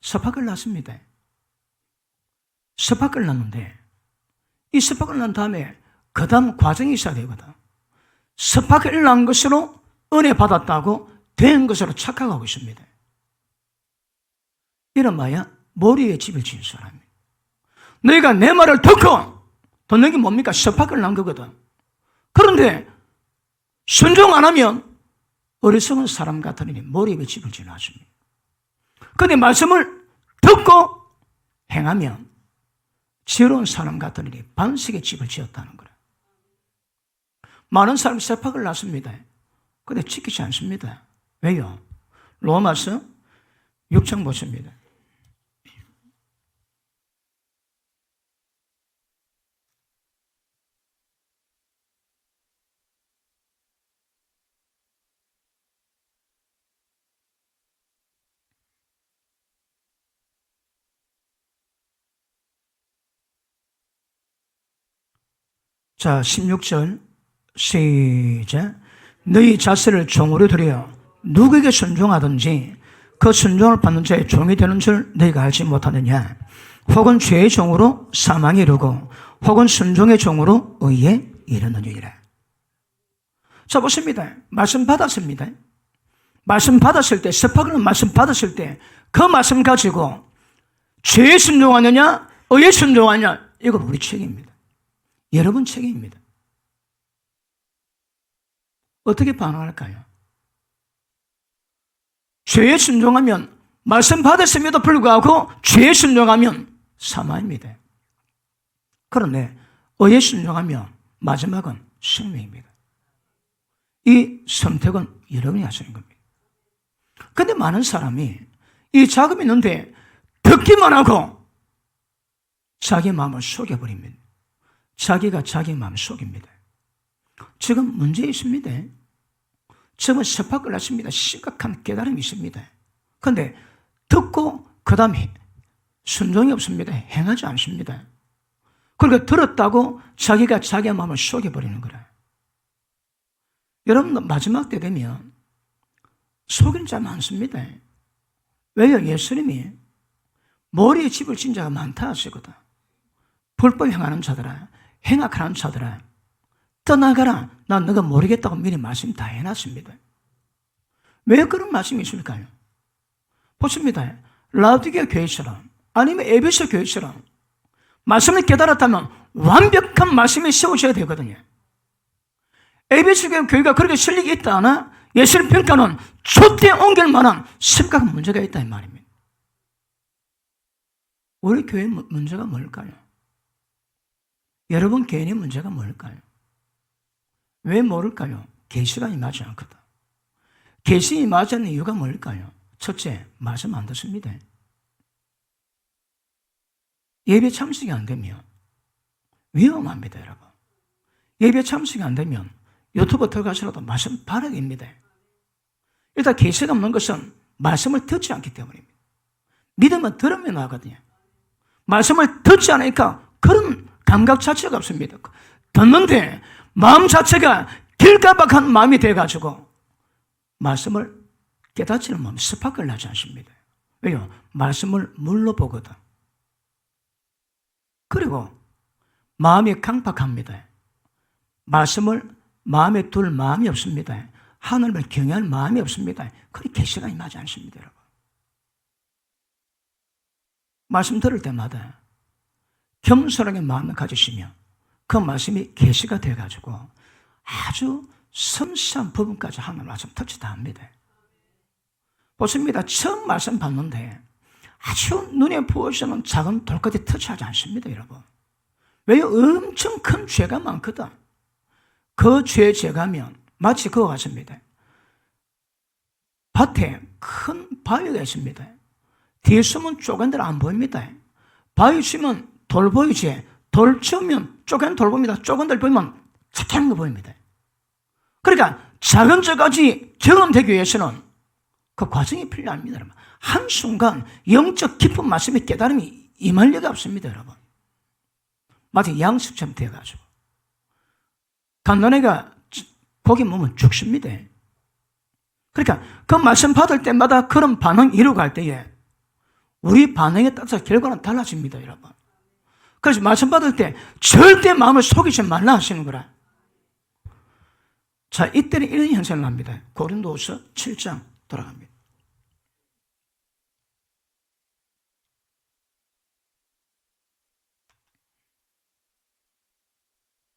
Speaker 1: 스파크를 났습니다. 스파크를 났는데 이 스파크를 난 다음에 그 다음 과정이 있어야 되거든. 스파크를 난 것으로 은혜 받았다고 된 것으로 착각하고 있습니다. 이른바야 머리에 집을 지은 사람이에요. 너희가 내 말을 듣는 게 뭡니까? 스파크를 난 거거든. 그런데 순종 안 하면 어리석은 사람 같으니 머리에 집을 지어놨습니다. 그런데 말씀을 듣고 행하면 지혜로운 사람 같으니 반석에 집을 지었다는 거예요. 많은 사람이 스파크를 났습니다. 그런데 지키지 않습니다. 왜요? 로마서 6장 보십니다. 자, 16절 시작. 너희 자세를 종으로 들여 누구에게 순종하든지 그 순종을 받는 자의 종이 되는 줄 너희가 알지 못하느냐. 혹은 죄의 종으로 사망에 이르고 혹은 순종의 종으로 의에 이르느니라. 자, 보십니다. 말씀 받았습니다. 말씀 받았을 때, 스파크는 말씀 받았을 때 그 말씀 가지고 죄에 순종하느냐 의에 순종하느냐, 이거 우리 책임입니다. 여러분 책임입니다. 어떻게 반응할까요? 죄에 순종하면, 말씀 받았음에도 불구하고 죄에 순종하면 사망입니다. 그런데 의에 순종하면 마지막은 생명입니다. 이 선택은 여러분이 하시는 겁니다. 그런데 많은 사람이 이 자금이 있는데 듣기만 하고 자기 마음을 속여버립니다. 자기가 자기 마음을 속입니다. 지금 문제 있습니다. 지금은 스파크를 났습니다. 심각한 깨달음이 있습니다. 그런데 듣고 그 다음에 순종이 없습니다. 행하지 않습니다. 그러니까 들었다고 자기가 자기 마음을 속여버리는 거라. 여러분, 마지막 때 되면 속인 자 많습니다. 왜요? 예수님이 머리에 집을 진 자가 많다 하시거든. 불법 행하는 자들아, 행악하는 자들아, 떠나가라. 난 너가 모르겠다고 미리 말씀 다 해놨습니다. 왜 그런 말씀이 있을까요? 보십니다. 라우디게아 교회처럼 아니면 에베소 교회처럼 말씀을 깨달았다면 완벽한 말씀이 세워져야 되거든요. 에베소 교회가 그렇게 실력이 있다 하나 예수를 평가는 촛대에 옮길 만한 심각한 문제가 있다 이 말입니다. 우리 교회의 문제가 뭘까요? 여러분 개인의 문제가 뭘까요? 왜 모를까요? 계시가 임하지 않거든. 계시 임하지 않는 이유가 뭘까요? 첫째, 말씀 안 듣습니다. 예배 참석이 안 되면 위험합니다, 여러분. 예배 참석이 안 되면 유튜브 들어가서라도 말씀 봐야 됩니다. 일단 계시가 없는 것은 말씀을 듣지 않기 때문입니다. 믿음은 들으면 나거든요. 말씀을 듣지 않으니까 그런 감각 자체가 없습니다. 듣는데 마음 자체가 길가박한 마음이 돼가지고 말씀을 깨닫지는 마음, 스파크를 나지 않습니다. 왜요? 말씀을 물로 보거든. 그리고 마음이 강박합니다. 말씀을 마음에 둘 마음이 없습니다. 하나님을 경외할 마음이 없습니다. 그리 계시가 임하지 않습니다, 여러분. 말씀 들을 때마다 겸손하게 마음을 가지시며 그 말씀이 계시가 돼가지고 아주 섬세한 부분까지 하나님 말씀 터치 다 합니다. 보십니다. 처음 말씀 받는데 아주 눈에 부어지는 작은 돌까지 터치하지 않습니다, 여러분. 왜요? 엄청 큰 죄가 많거든. 그 죄 제가면 마치 그와 같습니다. 밭에 큰 바위가 있습니다. 뒤에 숨은 쪼갠들 안 보입니다. 바위 치면 돌 보이지, 돌 치면 쪼갠 돌 보입니다. 쪼갠들 보이면 착한 거 보입니다. 그러니까 작은 저까지 경험되기 위해서는 그 과정이 필요합니다, 여러분. 한순간 영적 깊은 말씀의 깨달음이 임할 리가 없습니다, 여러분. 마치 양식처럼 되어가지고. 갓난애가 고기 먹으면 죽습니다. 그러니까 그 말씀 받을 때마다 그런 반응 이루어갈 때에 우리 반응에 따라서 결과는 달라집니다, 여러분. 그래서 말씀 받을 때 절대 마음을 속이지 말라 하시는 거라. 자, 이때는 이런 현상을 합니다. 고린도후서 7장 돌아갑니다.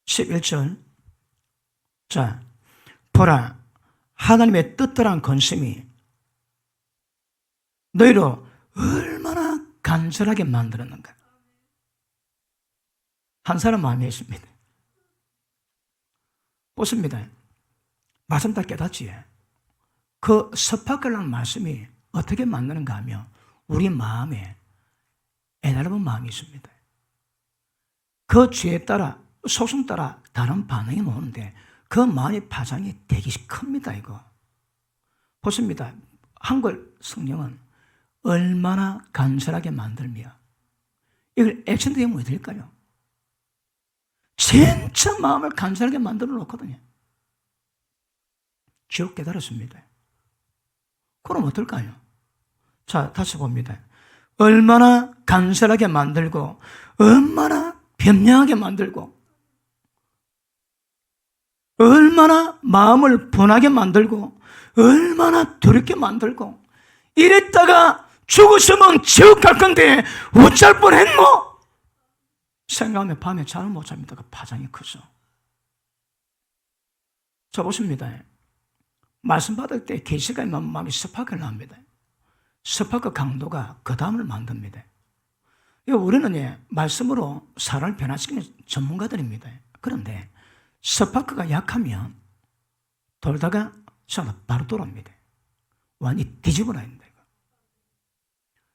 Speaker 1: 11절. 자, 보라, 하나님의 뜻대로한 건심이 너희로 얼마나 간절하게 만들었는가. 한 사람 마음에 있습니다. 보십니다. 말씀 다 깨닫지. 그 섭학이라는 말씀이 어떻게 만드는가 하면 우리 마음에 애달픈 마음이 있습니다. 그 죄에 따라 속성 따라 다른 반응이 오는데 그 마음의 파장이 되게 큽니다. 이거 보십니다. 한글 성경은 얼마나 간절하게 만들며 이걸 액션되게 뭐 될까요? 진짜 마음을 간절하게 만들어 놓거든요. 지옥 깨달았습니다. 그럼 어떨까요? 자, 다시 봅니다. 얼마나 간절하게 만들고 얼마나 변명하게 만들고 얼마나 마음을 분하게 만들고 얼마나 두렵게 만들고 이랬다가 죽었으면 지옥 갈 건데 어쩔 뻔했노? 생각하면 밤에 잠을 못 잡니다. 그 파장이 커서. 자, 보십니다. 말씀 받을 때 계시가 임하면 마음이 스파크를 합니다. 스파크 강도가 그 다음을 만듭니다. 우리는 말씀으로 사람을 변화시키는 전문가들입니다. 그런데 스파크가 약하면 돌다가 바로 돌아옵니다. 완전히 뒤집어놔야 된다.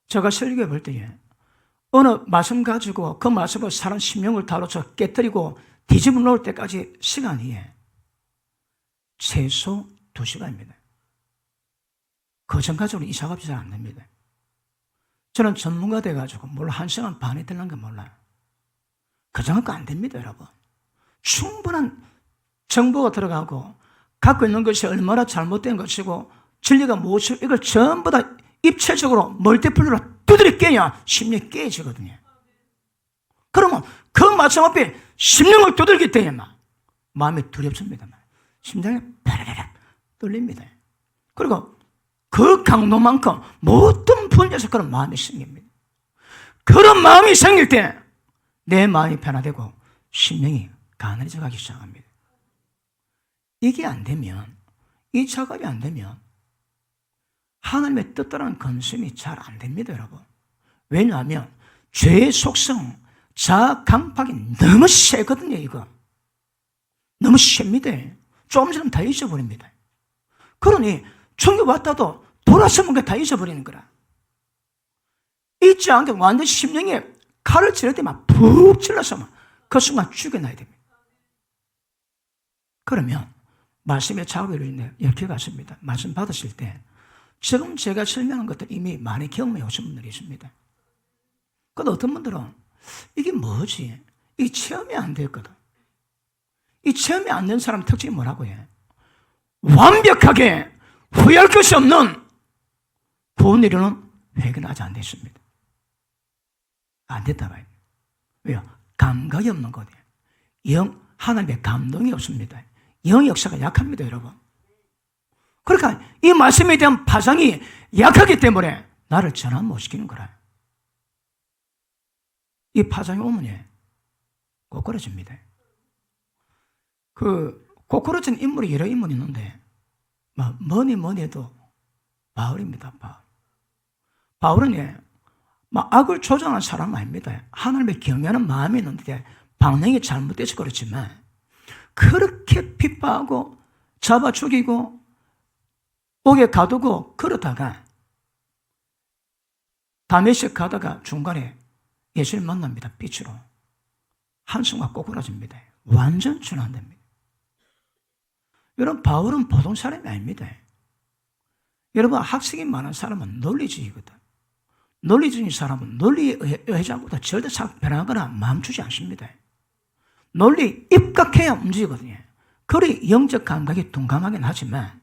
Speaker 1: 제가 설교해 볼 때에 어느 말씀 가지고 그 말씀을 사람 심령을 다뤄서 깨뜨리고 뒤집어 놓을 때까지 시간이 최소 2시간입니다. 그 전까지는 이 작업이 잘 안 됩니다. 저는 전문가 돼가지고 물론 1시간 반이 되는 건 몰라요. 그 정도가 안 됩니다, 여러분. 충분한 정보가 들어가고 갖고 있는 것이 얼마나 잘못된 것이고 진리가 무엇이고 이걸 전부 다 입체적으로 멀티플로로 두드려 깨야 심령이 깨지거든요. 그러면 그 말씀 앞에 심령을 두들길 때에 마음이 두렵습니다. 심장이 파라라락 떨립니다. 그리고 그 강도만큼 모든 분야에서 그런 마음이 생깁니다. 그런 마음이 생길 때 내 마음이 변화되고 심령이 가난해져 가기 시작합니다. 이게 안 되면, 이 작업이 안 되면 하나님의 뜻대로는 건심이 잘 안 됩니다, 여러분. 왜냐하면 죄의 속성, 자아 강팍이 너무 세거든요, 이거. 너무 셉니다. 조금 전에 다 잊어버립니다. 그러니 천국 왔다도 돌아서면 다 잊어버리는 거라. 잊지 않게 완전히 심령에 칼을 찌를 때만 푹 찔러서 그 순간 죽여놔야 됩니다. 그러면 말씀의 작업이 이렇게 갔습니다. 말씀 받으실 때 지금 제가 설명한 것들 이미 많이 경험해 오신 분들이 있습니다. 그런데 어떤 분들은 이게 뭐지? 이게 체험이 안 됐거든. 이 체험이 안 된 사람 특징이 뭐라고 해? 완벽하게 후회할 것이 없는 구원 이루는 회개는 아직 안 됐습니다. 안 됐다 봐요. 왜요? 감각이 없는 거예요. 하나님의 감동이 없습니다. 영 역사가 약합니다, 여러분. 그러니까 이 말씀에 대한 파장이 약하기 때문에 나를 전환 못 시키는 거라. 이 파장이 오면 꼬꾸라집니다. 고꾸라진 인물이 여러 인물이 있는데, 뭐니 해도 바울입니다, 바울. 바울은 악을 조장한 사람 아닙니다. 하나님의 경외하는 마음이 있는데, 방향이 잘못돼서 그렇지만, 그렇게 핍박하고, 잡아 죽이고, 옥에 가두고, 그러다가, 다메섹 가다가 중간에 예수를 만납니다, 빛으로. 한순간 꼬꾸라집니다. 완전 전환됩니다. 여러분, 바울은 보통 사람이 아닙니다. 여러분, 학식이 많은 사람은 논리주의거든. 논리주의 사람은 논리에 의하자보다 절대 변하거나 멈추지 않습니다. 논리 입각해야 움직이거든요. 그리 영적 감각이 둔감하긴 하지만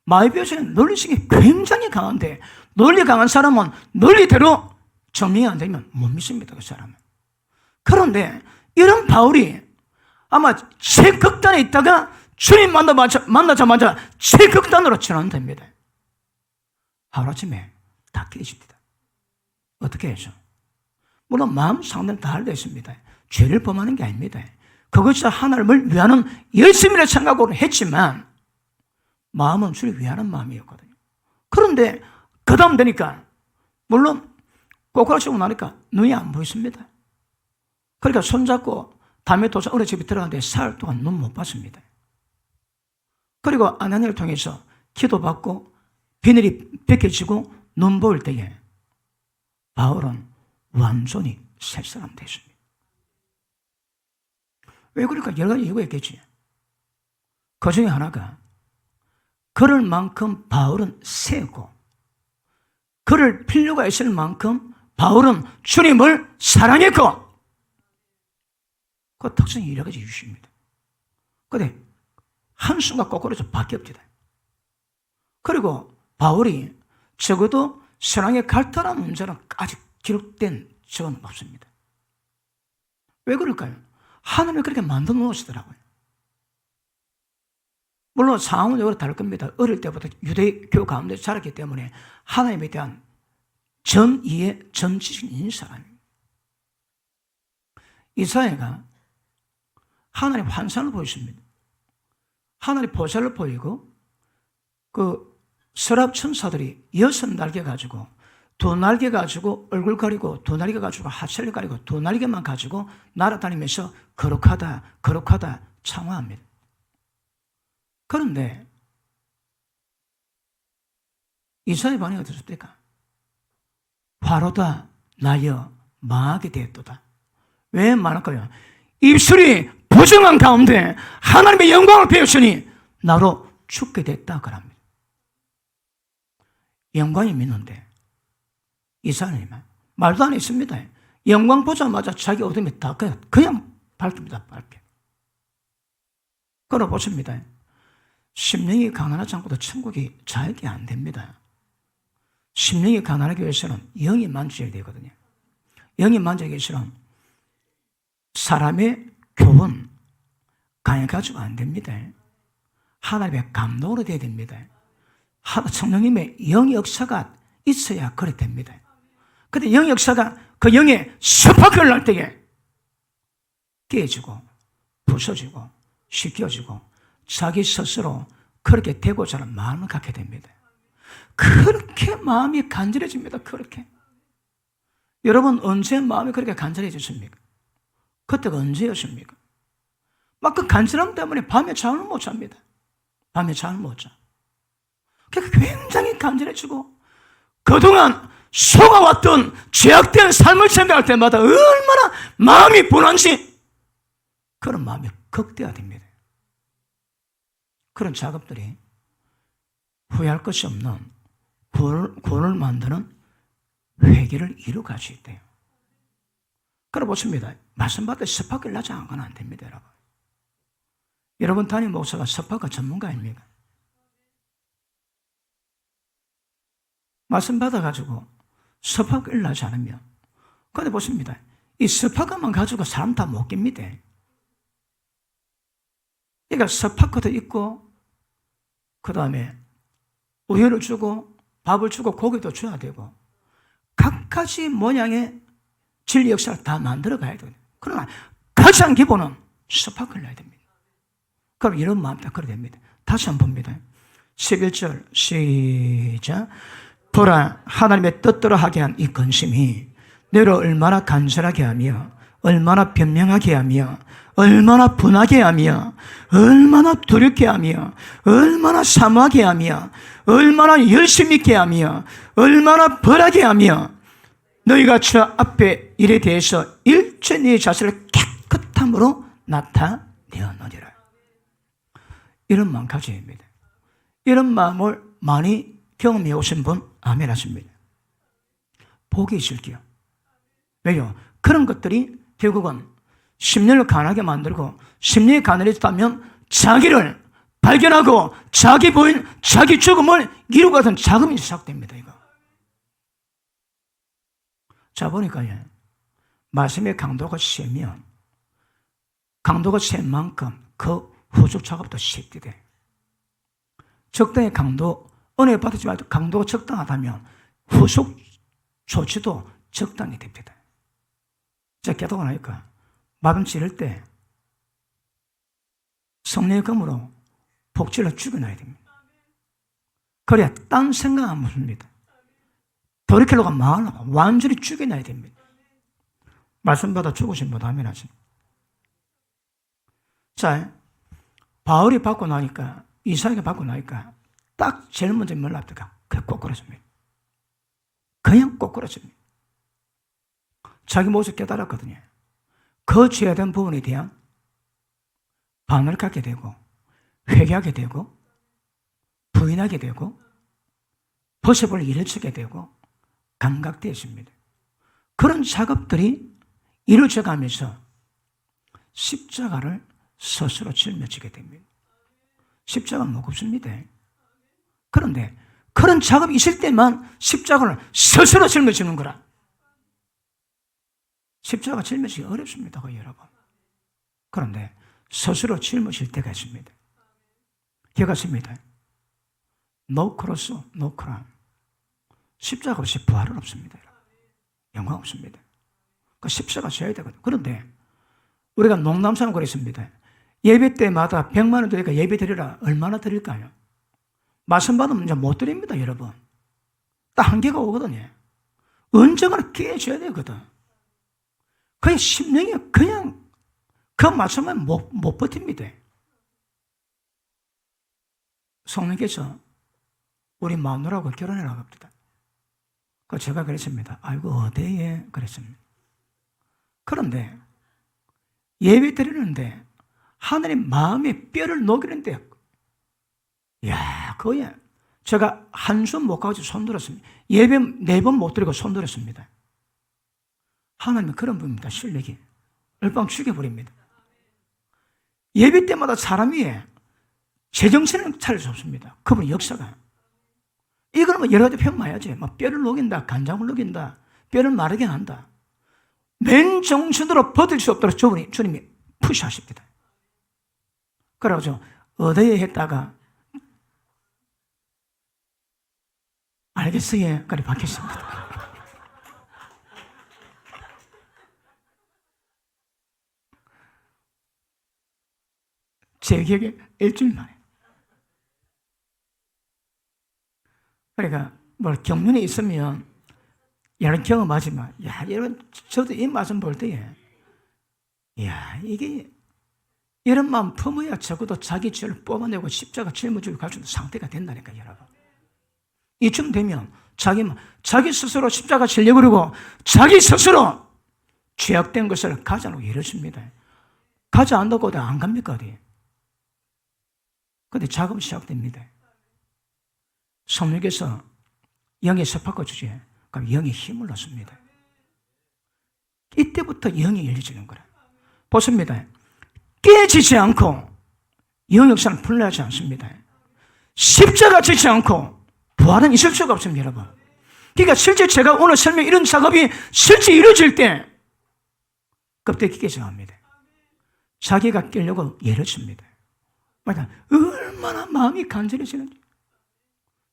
Speaker 1: 마이비어스는 논리성이 굉장히 강한데, 논리 강한 사람은 논리대로 증명이 안 되면 못 믿습니다, 그 사람은. 그런데 이런 바울이 아마 최극단에 있다가 주님 만나자마자 최극단으로 전환됩니다. 하루아침에 다 깨집니다. 어떻게 해서? 물론 마음 상태는 다 알려 있습니다. 죄를 범하는 게 아닙니다. 그것이 하나님을 위하는 열심이라 생각으로 했지만 마음은 주를 위하는 마음이었거든요. 그런데 그 다음 되니까 물론 꼬꾸라치고 나니까 눈이 안 보였습니다. 그러니까 손잡고 담에 도서 어느 집에 들어갔는데 사흘 동안 눈 못 봤습니다. 그리고 아나니아를 통해서 기도받고 비늘이 벗겨지고 눈 보일 때에 바울은 완전히 새 사람 됐습니다. 왜 그럴까? 여러 가지 이유가 있겠지. 그 중에 하나가 그럴 만큼 바울은 세고 그럴 필요가 있을 만큼 바울은 주님을 사랑했고 그 특성이 여러 가지 이유입니다. 그런데 한순간 거꾸로서 바뀌었다. 그리고 바울이 적어도 신앙의 갈등한 문제는 아직 기록된 적은 없습니다. 왜 그럴까요? 하나님이 그렇게 만들어 놓으시더라고요. 물론 상황은 여러 다를 겁니다. 어릴 때부터 유대교 가운데 자랐기 때문에 하나님에 대한 전 이해, 전 지식이 있는 사람입니다. 이사야가 하나님 환상을 보였습니다. 하나님 보살을 보이고 그 서랍 천사들이 6날개 가지고 2날개 가지고 얼굴 가리고 2날개 가지고 하체를 가리고 2날개만 가지고 날아다니면서 거룩하다 창화합니다. 그런데 이사야의 반응이 어떻습니까? 화로다 나여 망하게 되었도다. 왜 말할까요? 입술이 부정한 가운데 하나님의 영광을 배웠으니 나로 죽게 됐다 그럽니다. 영광이 믿는데 이사야는 말도 안 했습니다. 영광 보자마자 자기 어둠이 다 그냥 밝힙니다. 밝혀. 그러 보십니다. 심령이 가난하지 않고도 천국이 자유가 안 됩니다. 심령이 가난하기 위해서는 영이 만져야 되거든요. 영이 만져야 위해서는 사람의 교훈, 강해가지고 안 됩니다. 하나님의 감동으로 돼야 됩니다. 성령님의 영 역사가 있어야 그래 됩니다. 그런데 영 역사가 그 영의 스파크를 날 때에 깨지고 부서지고 씻겨지고 자기 스스로 그렇게 되고자 하는 마음을 갖게 됩니다. 그렇게 마음이 간절해집니다. 그렇게. 여러분 언제 마음이 그렇게 간절해졌습니까? 그때가 언제였습니까? 막 그 간절함 때문에 밤에 잠을 못 잡니다. 밤에 잠을 못 자. 그러니까 굉장히 간절해지고 그동안 속아왔던 죄악된 삶을 생각할 때마다 얼마나 마음이 분한지 그런 마음이 극대화됩니다. 그런 작업들이 후회할 것이 없는 구원을 만드는 회개를 이루어가지 있대요. 그래 보십니다. 말씀 받을 때 스파크를 나지 않거나 안 됩니다, 여러분. 여러분 담임 목사가 스파크 전문가 아닙니까? 말씀 받아가지고 스파크를 나지 않으면 그런데 보십니다. 이 스파크만 가지고 사람 다 못 깹니다. 그러니까 스파크도 있고 그 다음에 우유를 주고 밥을 주고 고기도 줘야 되고 각가지 모양의 진리 역사를 다 만들어 가야 돼요. 그러나 가장 기본은 스파크를 놔야 됩니다. 그럼 이런 마음 딱 그래 됩니다. 다시 한번 봅니다. 11절 시작. 보라, 하나님의 뜻대로 하게 한 이 근심이 너를 얼마나 간절하게 하며 얼마나 변명하게 하며 얼마나 분하게 하며 얼마나 두렵게 하며 얼마나 사모하게 하며 얼마나 열심 있게 하며 얼마나 벌하게 하며 너희가 저 앞에 일에 대해서 일체 네 자신을 깨끗함으로 나타내었느니라. 이런 마음 가져야 합니다. 이런 마음을 많이 경험해 오신 분 아멘 하십니다. 복이 있을게요. 왜요? 그런 것들이 결국은 심령을 가난하게 만들고 심령이 가난해졌다면 자기를 발견하고 자기 부인, 자기 죽음을 이루고 가는 자금이 시작됩니다. 이거. 자 보니까 말씀의 강도가 세면 강도가 센 만큼 그 후속 작업도 쉽게 돼. 적당히 강도, 은혜 받았지만 강도가 적당하다면 후속 조치도 적당히 됩니다. 제가 깨닫고 나니까 마병 찌를 때 성령의 검으로 복질러 죽여놔야 됩니다. 그래야 딴 생각 안 묻습니다. 돌이킬로가 많아. 완전히 죽여놔야 됩니다. 말씀 받아 죽으신 분 아멘 하십니다. 자, 바울이 받고 나니까, 이사야가 받고 나니까 딱 제일 먼저 몰랐다가 그냥 꼬꾸라집니다. 그냥 꼬꾸라집니다. 자기 모습 깨달았거든요. 그 죄된 부분에 대한 반을 갖게 되고 회개하게 되고 부인하게 되고 벗어볼 일을 치게 되고 감각되어집니다. 그런 작업들이 이루어져 가면서 십자가를 스스로 짊어지게 됩니다. 십자가는 무겁습니다. 그런데 그런 작업이 있을 때만 십자가를 스스로 짊어지는 거라. 십자가 짊어지기 어렵습니다, 여러분. 그런데 스스로 짊어질 때가 있습니다. 기억하십니다. No cross, no crown. 십자가 없이 부활은 없습니다. 영광 없습니다. 그 십자가 져야 되거든요. 그런데 우리가 농담삼아 그랬습니다. 예배 때마다 100만 원 드리니까 예배 드리라. 얼마나 드릴까요? 말씀 받으면 이제 못 드립니다, 여러분. 딱 한계가 오거든요. 언젠가는 깨져야 되거든. 그냥 심령이 그냥 그 말씀은 못 버팁니다. 성령께서 우리 마누라하고 결혼해라고 합니다. 그 제가 그랬습니다. 아이고 어디에 그랬습니다. 그런데 예배 드리는데 하나님 마음의 뼈를 녹이는데 그거야. 제가 한숨 못 가고 손 들었습니다. 예배 4번 못 드리고 손 들었습니다. 하나님은 그런 분입니다. 실력이. 얼빵 죽여버립니다. 예배 때마다 사람이 제정신을 차릴 수 없습니다. 그분의 역사가. 이거는 뭐 여러 가지 표현 많이 막 뼈를 녹인다, 간장을 녹인다, 뼈를 마르게 한다. 맨 정신으로 버틸 수 없도록 주님이 푸시하십니다. 그래가지고 어디에 했다가 알겠어요. 그래 받겠습니다. 제 기억에 일주일 만에. 그러니까 뭘 경륜이 있으면 이런 경험하지만 여러분 저도 이 말씀 볼 때에 이게 이런 마음 품어야 적어도 자기 죄를 뽑아내고 십자가 짊어지고 갈 수 있는 상태가 된다니까 여러분. 이쯤 되면 자기 스스로 십자가 질려버리고 자기 스스로 죄악된 것을 가져놓고 이러십니다. 가지 않는다고 어디 안 갑니까 어디? 근데 작업이 시작됩니다. 성령께서 영에 섭하고 주지. 그럼 영에 힘을 넣습니다. 이때부터 영이 열려지는 거라. 보십니다. 깨지지 않고 영 역사는 풀려하지 않습니다. 십자가 지지 않고 부활은 있을 수가 없습니다, 여러분. 그러니까 실제 제가 오늘 설명 이런 작업이 실제 이루어질 때 껍데기 깨져갑니다. 자기가 깨려고 열었습니다. 맞아. 얼마나 마음이 간절해지는지.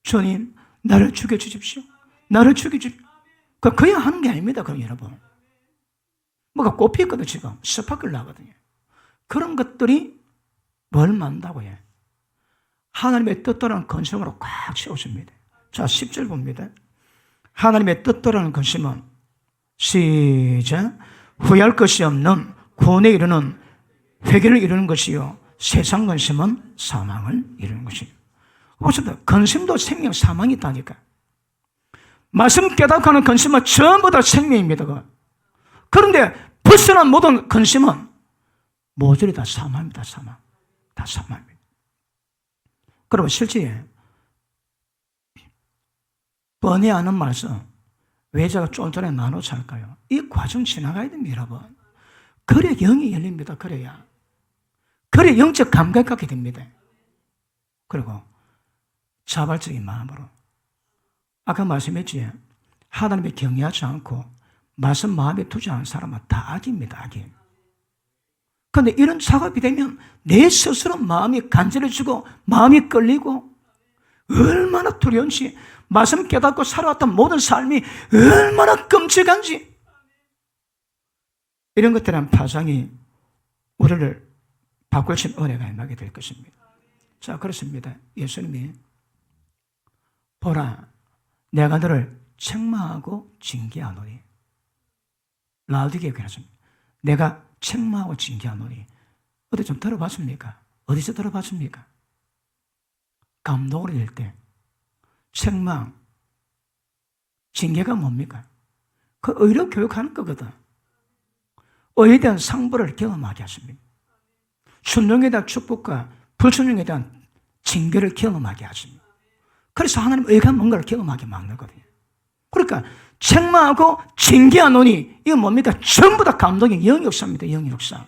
Speaker 1: 주님, 나를 죽여주십시오. 나를 죽여주십시오. 그냥 하는 게 아닙니다, 그럼 여러분. 뭐가 꼽혔거든, 지금. 스파클 나거든요. 그런 것들이 뭘 만든다고요? 하나님의 뜻대로는 근심으로 꽉 채워줍니다. 자, 10절 봅니다. 하나님의 뜻대로는 근심은 시작 후회할 것이 없는 구원에 이르는 회개를 이루는 것이요 세상 근심은 사망을 이루는 것이요. 보십시오. 근심도 생명 사망이 있다니까. 말씀 깨닫고 하는 근심은 전부 다 생명입니다. 그런데 벗어난 모든 근심은 모조리 다 사망입니다. 사망. 다 사망입니다. 그리고 실제 뻔히 아는 말씀 왜 제가 좀 전에 나눠서 할까요? 이 과정 지나가야 됩니다, 여러분. 그래야 영이 열립니다. 그래야 영적 감각 갖게 됩니다. 그리고 자발적인 마음으로 아까 말씀했지, 하나님을 경외하지 않고 말씀 마음에 두지 않은 사람은 다 악입니다. 악이. 그런데 이런 작업이 되면 내 스스로 마음이 간절해지고 마음이 끌리고 얼마나 두려운지, 말씀 깨닫고 살아왔던 모든 삶이 얼마나 끔찍한지, 이런 것들에 대한 파장이 우리를 바꿀 은혜가 임하게 될 것입니다. 자, 그렇습니다. 예수님이 보라, 내가 너를 책망하고 징계하노니. 라우디게에 그랬습니다. 내가 책망하고 징계하노니. 어디 좀 들어봤습니까? 어디서 들어봤습니까? 감독을 낼 때 책망, 징계가 뭡니까? 그 의로 교육하는 거거든. 의에 대한 상보를 경험하게 하십니다. 순종에 대한 축복과 불순종에 대한 징계를 경험하게 하십니다. 그래서 하나님 의가 뭔가를 경험하게 만들거든요. 그러니까 책망하고 징계하노니, 이건 뭡니까? 전부 다 감독의 영의 역사입니다. 영의 역사.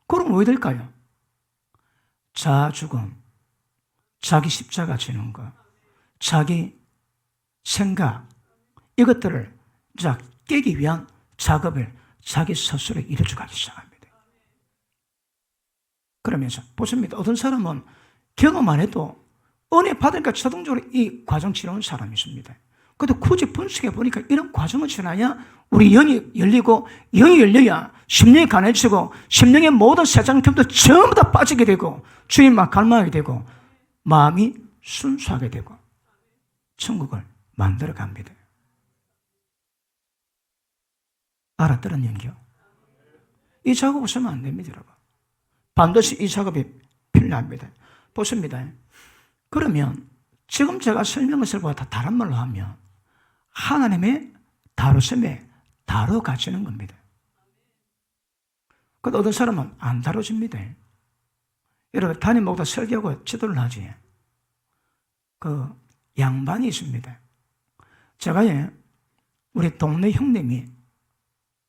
Speaker 1: 그럼 왜 될까요? 자아 죽음, 자기 십자가 지는 것, 자기 생각, 이것들을 깨기 위한 작업을 자기 스스로 이루어가기 시작합니다. 그러면서 보십니다. 어떤 사람은 경험 안 해도 은혜 받으니까 자동적으로 이 과정 지나온 사람이 있습니다. 그런데 굳이 분석해 보니까 이런 과정을 지나야 우리 영이 열리고, 영이 열려야 심령이 강해지고, 심령의 모든 세상템도 전부 다 빠지게 되고, 주님만 갈망하게 되고, 마음이 순수하게 되고 천국을 만들어 갑니다. 알아들은 연기요? 이 작업 없으면 안 됩니다, 여러분. 반드시 이 작업이 필요합니다. 보십니다. 그러면 지금 제가 설명을 보다 다른 말로 하면 하나님의 다루심에 다뤄가지는 겁니다. 그런데 어떤 사람은 안 다뤄집니다. 여러분, 담임 목사 설교하고 지도를 하지. 그 양반이 있습니다. 제가 우리 동네 형님이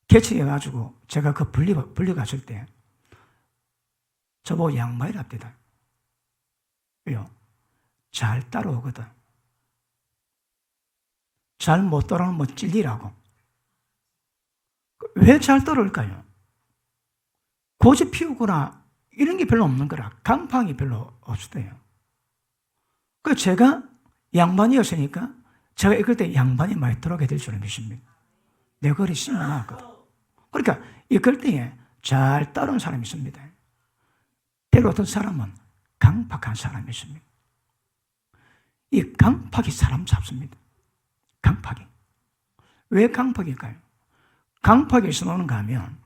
Speaker 1: 개척해가지고 제가 그 불려갔을 때 저보고 양반이랍니다. 왜요? 잘 따라오거든. 잘 못 따라오면 뭐 찔리라고. 왜 잘 따라올까요? 고집 피우거나 이런 게 별로 없는 거라. 강팍이 별로 없어요. 그 제가 양반이었으니까 제가 이끌 때 양반이 많이 들어오게 될 줄을 믿습니다. 내 거리 심어놨거든. 그러니까 이끌 때에 잘 따라온 사람이 있습니다. 때로 어떤 사람은 강팍한 사람이 있습니다. 이 강팍이 사람 잡습니다. 강팍이. 왜 강팍일까요? 강팍에서 나오는가 하면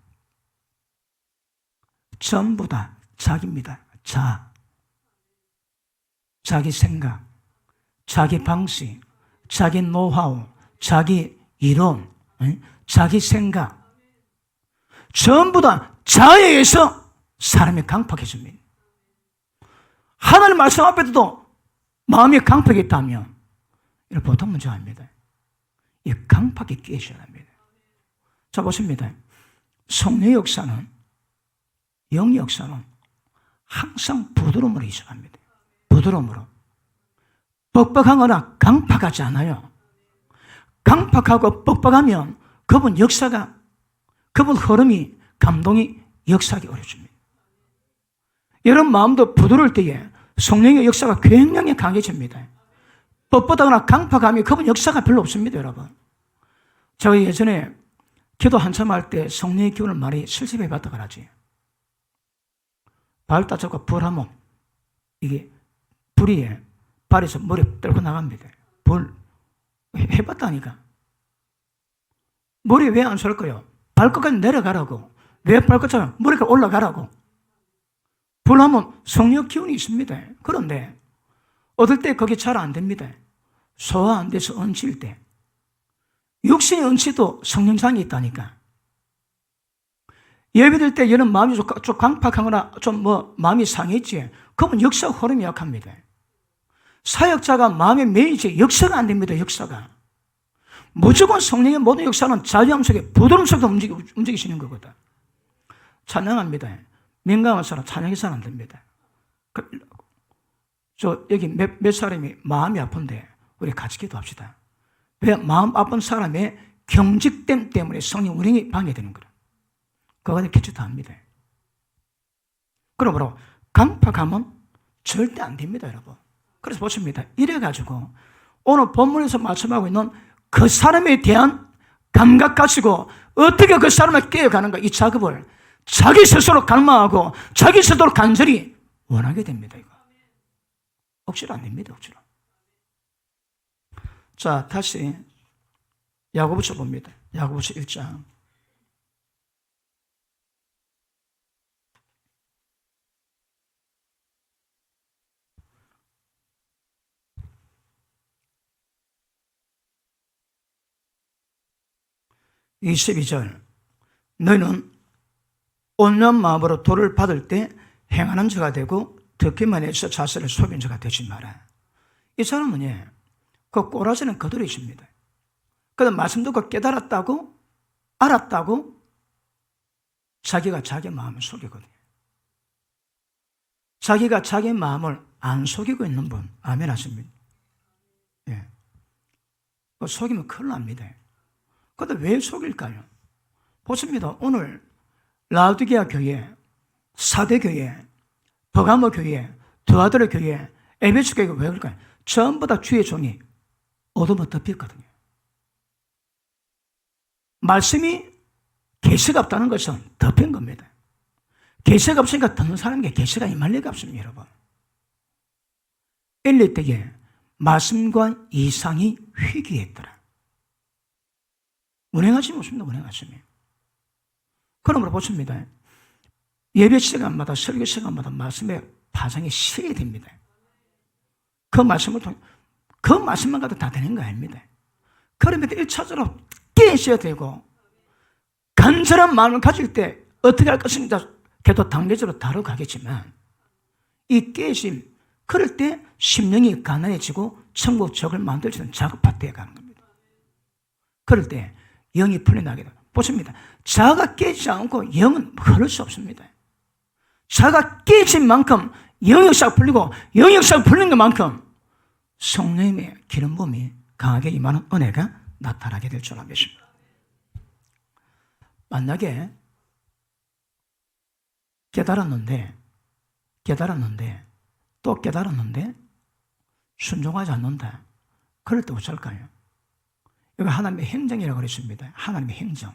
Speaker 1: 전부 다 자기입니다. 자기 생각, 자기 방식, 자기 노하우, 자기 이론, 자기 생각, 전부 다 자에 의해서 사람이 강팍해집니다. 하나님 말씀 앞에도 마음이 강팍이 있다면 이건 보통 문제 아닙니다. 이 강팍이 깨셔야 합니다. 자, 보십니다. 성령의 역사는, 영의 역사는 항상 부드러움으로 이어갑니다. 부드러움으로. 뻑뻑하거나 강팍하지 않아요. 강팍하고 뻑뻑하면 그분 역사가, 그분 흐름이, 감동이 역사하기 어렵습니다. 여러분 마음도 부드러울 때에 성령의 역사가 굉장히 강해집니다. 뻣뻣하거나 강팍하면 그분 역사가 별로 없습니다, 여러분. 제가 예전에 기도 한참 할 때 성령의 기운을 많이 실습해 봤다 그러지. 발 다쳤고 불하면 이게 불이 발에서 머리 떨고 나갑니다. 불 해봤다니까. 머리 왜 안 쏠 거요? 발끝까지 내려가라고. 왜 발끝처럼 머리가 올라가라고. 불하면 성령 기운이 있습니다. 그런데 얻을 때 그게 잘 안 됩니다. 소화 안 돼서 얹힐 때. 육신의 얹히도 성령장이 있다니까. 예배될 때 얘는 마음이 좀 강팍하거나 좀 마음이 상했지. 그러면 역사 흐름이 약합니다. 사역자가 마음에 매이지 역사가 안 됩니다. 역사가. 무조건 성령의 모든 역사는 자유함 속에 부드러움 속에 움직이시는 거거든. 찬양합니다. 민감한 사람 찬양해서는 안 됩니다. 여기 몇 사람이 마음이 아픈데 우리 같이 기도합시다. 왜 마음 아픈 사람의 경직됨 때문에 성령 운행이 방해되는 거라. 그거는 기초도 합니다. 그러므로 강팍하면 절대 안 됩니다, 여러분. 그래서 보십니다. 이래가지고 오늘 본문에서 말씀하고 있는 그 사람에 대한 감각 가지고 어떻게 그 사람을 깨어가는가, 이 작업을 자기 스스로 갈망하고 자기 스스로 간절히 원하게 됩니다. 이거 억지로 안 됩니다. 억지로. 자, 다시 야고보서 봅니다. 야고보서 1장. (22절) 너희는 온유한 마음으로 도를 받을 때 행하는 자가 되고 듣기만 해서 자세를 속인 자가 되지 마라. 이 사람은 그 꼬라지는 그대로 있습니다. 그래서 말씀 듣고 깨달았다고 알았다고 자기가 자기 마음을 속이거든요. 자기가 자기 마음을 안 속이고 있는 분, 아멘 하십니다. 예. 속이면 큰일 납니다. 그런데 왜 속일까요? 보십니다. 오늘 라우디게아 교회, 사대 교회, 버가모 교회, 두아드라 교회, 에베소 교회가 왜 그럴까요? 전부 다 주의 종이 어둠에 덮였거든요. 말씀이 계시가 없다는 것은 덮인 겁니다. 계시가 없으니까 듣는 사람에게 계시가 임할 리가 없습니다, 여러분. 1, 2때에 말씀과 이상이 회귀했더라. 운행하지 못습니다. 운행하시면. 그러므로 보십니다. 예배 시간마다 설교 시간마다 말씀의 파장이 쉬게 됩니다. 그 말씀을 통해 그 말씀만 가도 다 되는 거 아닙니다. 그러면 1차적으로 깨셔야 되고 간절한 마음을 가질 때 어떻게 할 것인가 걔도 단계적으로 다뤄가겠지만 이 깨심 그럴 때 심령이 가난해지고 천국 적을 만들어주는 작업파트에 가는 겁니다. 그럴 때 영이 풀려나게 됩니다. 보십니다. 자가 깨지지 않고 영은 흐를 수 없습니다. 자가 깨진 만큼 영 역사가 풀리고 영 역사가 풀린 것만큼 성령님의 기름 부음이 강하게 임하는 은혜가 나타나게 될 줄 믿습니다. 만약에 깨달았는데 또 깨달았는데 순종하지 않는다. 그럴 때 어쩔까요? 이거 하나님의 행정이라고 그랬습니다. 하나님의 행정.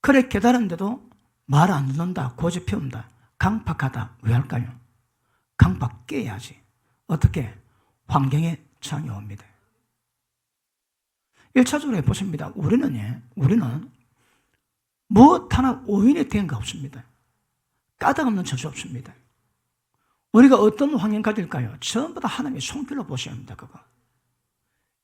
Speaker 1: 그래 깨달았는데도 말 안 듣는다. 고집 피운다. 강팍하다. 왜 할까요? 강팍 깨야지. 어떻게? 환경에 장이 옵니다. 1차적으로 보십니다. 우리는 무엇 하나 오인이 된 거 없습니다. 까닭 없는 저주 없습니다. 우리가 어떤 환경 가질까요? 전부 다 하나님의 손길로 보셔야 합니다. 그거.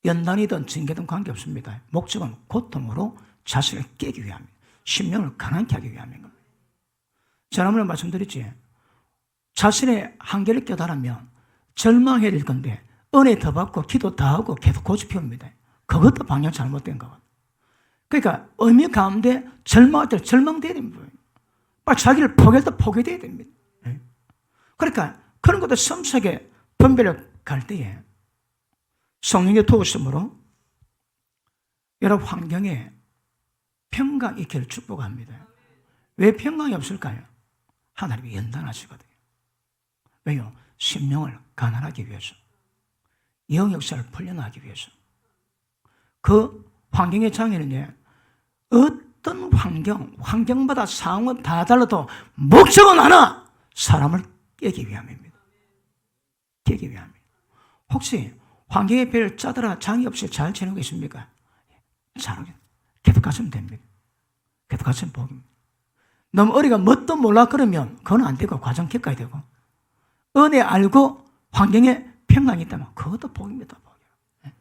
Speaker 1: 연단이든 징계든 관계없습니다. 목적은 고통으로 자신을 깨기 위함입니다. 심령을 가난케 하기 위함인 겁니다. 지난번에 말씀드렸지. 자신의 한계를 깨달으면 절망해야 될 건데 은혜 더 받고 기도 다 하고 계속 고집 피웁니다. 그것도 방향 잘못된 거거든요. 그러니까 의미 가운데 절망할 때 절망돼야 됩니다. 빨리 자기를 포기할 때 포기돼야 됩니다. 그러니까 그런 것도 섬세하게 분별을 갈 때에 성령의 도우심으로 여러 환경에 평강이 있기를 축복합니다. 왜 평강이 없을까요? 하나님이 연단하시거든요. 왜요? 심령을 가난하기 위해서, 영 역사를 풀려나기 위해서. 그 환경의 장애는 어떤 환경마다 상황은 다 달라도 목적은 하나, 사람을 깨기 위함입니다. 깨기 위함입니다. 혹시 환경의 배를 짜더라 장애 없이 잘 지내고 계십니까? 잘하겠. 계속 가시면 됩니다. 계속 가시면 복입니다. 너무 어리가 뭣도 몰라 그러면 그건 안 되고 과정 겪어야 되고, 은혜 알고 환경에 평강이 있다면 그것도 복입니다. 복이에요.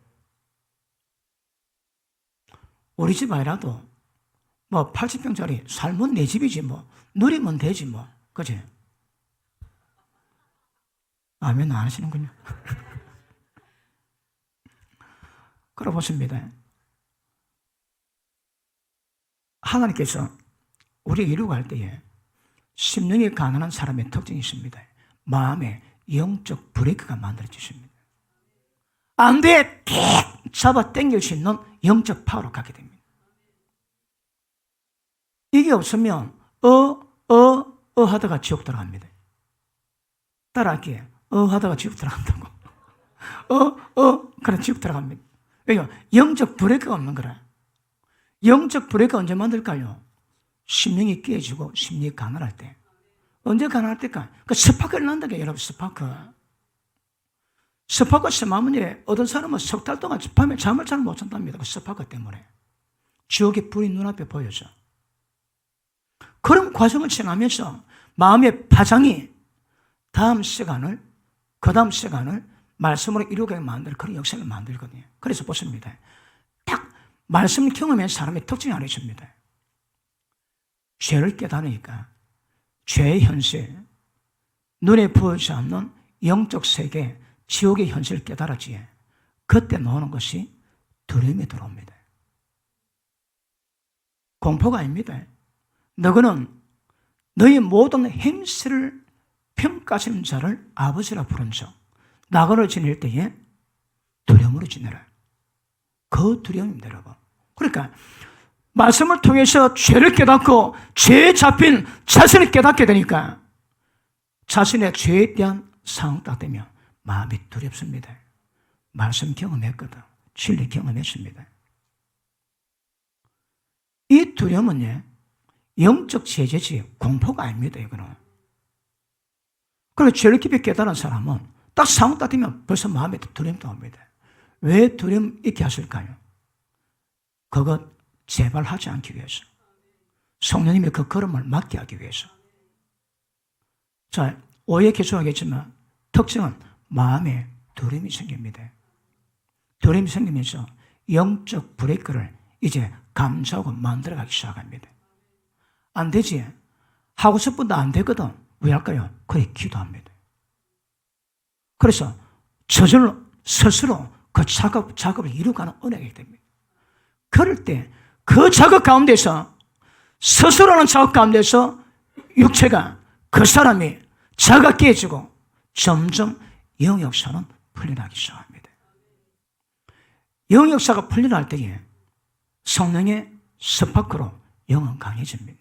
Speaker 1: 우리 집 아니라도 뭐 80평짜리 살면 내 집이지 뭐, 누리면 되지 뭐, 그치? 아멘 안 하시는군요. 그러 보십니다. 하나님께서 우리에게 이루어갈 때에 심령이 가난한 사람의 특징이 있습니다. 마음에 영적 브레이크가 만들어지십니다. 안 돼! 틱! 잡아 당길 수 있는 영적 파워로 갖게 됩니다. 이게 없으면 하다가 지옥 들어갑니다. 따라할게요. 하다가 지옥 들어간다고. 그래 지옥 들어갑니다. 왜요? 영적 브레이크가 없는 거라. 영적 브레이크가 언제 만들까요? 심령이 깨지고 심령이 가난할 때. 언제 가난할 때까? 그 스파크를 난다게 여러분, 스파크. 스파크 심하면 어떤 사람은 석 달 동안 밤에 잠을 잘 못 잔답니다. 그 스파크 때문에. 지옥의 불이 눈앞에 보여져. 그런 과정을 지나면서 마음의 파장이 그 다음 시간을 말씀으로 이루게 만들 그런 역사를 만들거든요. 그래서 보십니다. 딱 말씀을 경험한 사람의 특징이 하나 있습니다. 죄를 깨달으니까 죄의 현실, 눈에 보이지 않는 영적 세계, 지옥의 현실을 깨달았지. 그때 나오는 것이 두려움이 들어옵니다. 공포가 아닙니다. 너희는 너희 모든 행실을 평가하시는 자를 아버지라 부른 적, 낙원을 지낼 때에 두려움으로 지내라. 그 두려움입니다, 여러분. 그러니까 말씀을 통해서 죄를 깨닫고 죄에 잡힌 자신을 깨닫게 되니까 자신의 죄에 대한 상황 딱 되면 마음이 두렵습니다. 말씀 경험했거든. 진리 경험했습니다. 이 두려움은 영적 제재지 공포가 아닙니다. 이거는. 그리고 죄를 깊이 깨달은 사람은 딱 상황 딱 되면 벌써 마음에 두려움이 옵니다. 왜 두려움 있게 하실까요? 그것 재발하지 않기 위해서. 성령님의 그 걸음을 막게 하기 위해서. 자, 오해 계속하겠지만 특징은 마음에 두려움이 생깁니다. 두려움이 생기면서 영적 브레이크를 이제 감사하고 만들어가기 시작합니다. 안 되지. 하고 싶어도 안 되거든. 왜 할까요? 그래 기도합니다. 그래서 저절로 스스로 그 작업을 이루어가는 은혜가 됩니다. 그럴 때 그 작업 가운데서 스스로 하는 작업 가운데서 육체가 그 사람이 자가 깨지고 점점 영역사는 풀려나기 시작합니다. 영역사가 풀려날 때에 성령의 스파크로 영은 강해집니다.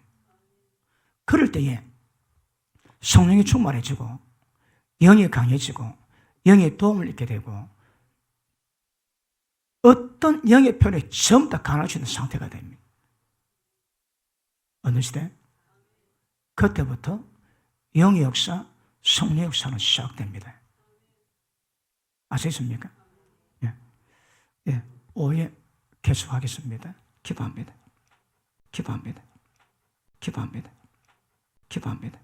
Speaker 1: 그럴 때에 성령이 충만해지고 영이 강해지고 영의 도움을 얻게 되고 어떤 영의 편에 전부 다 강할 수 있는 상태가 됩니다. 어느 시대? 그때부터 영의 역사, 성령의 역사는 시작됩니다. 아시겠습니까? 예. 오해 계속하겠습니다. 기도합니다. 기도합니다. 기도합니다. 기도합니다.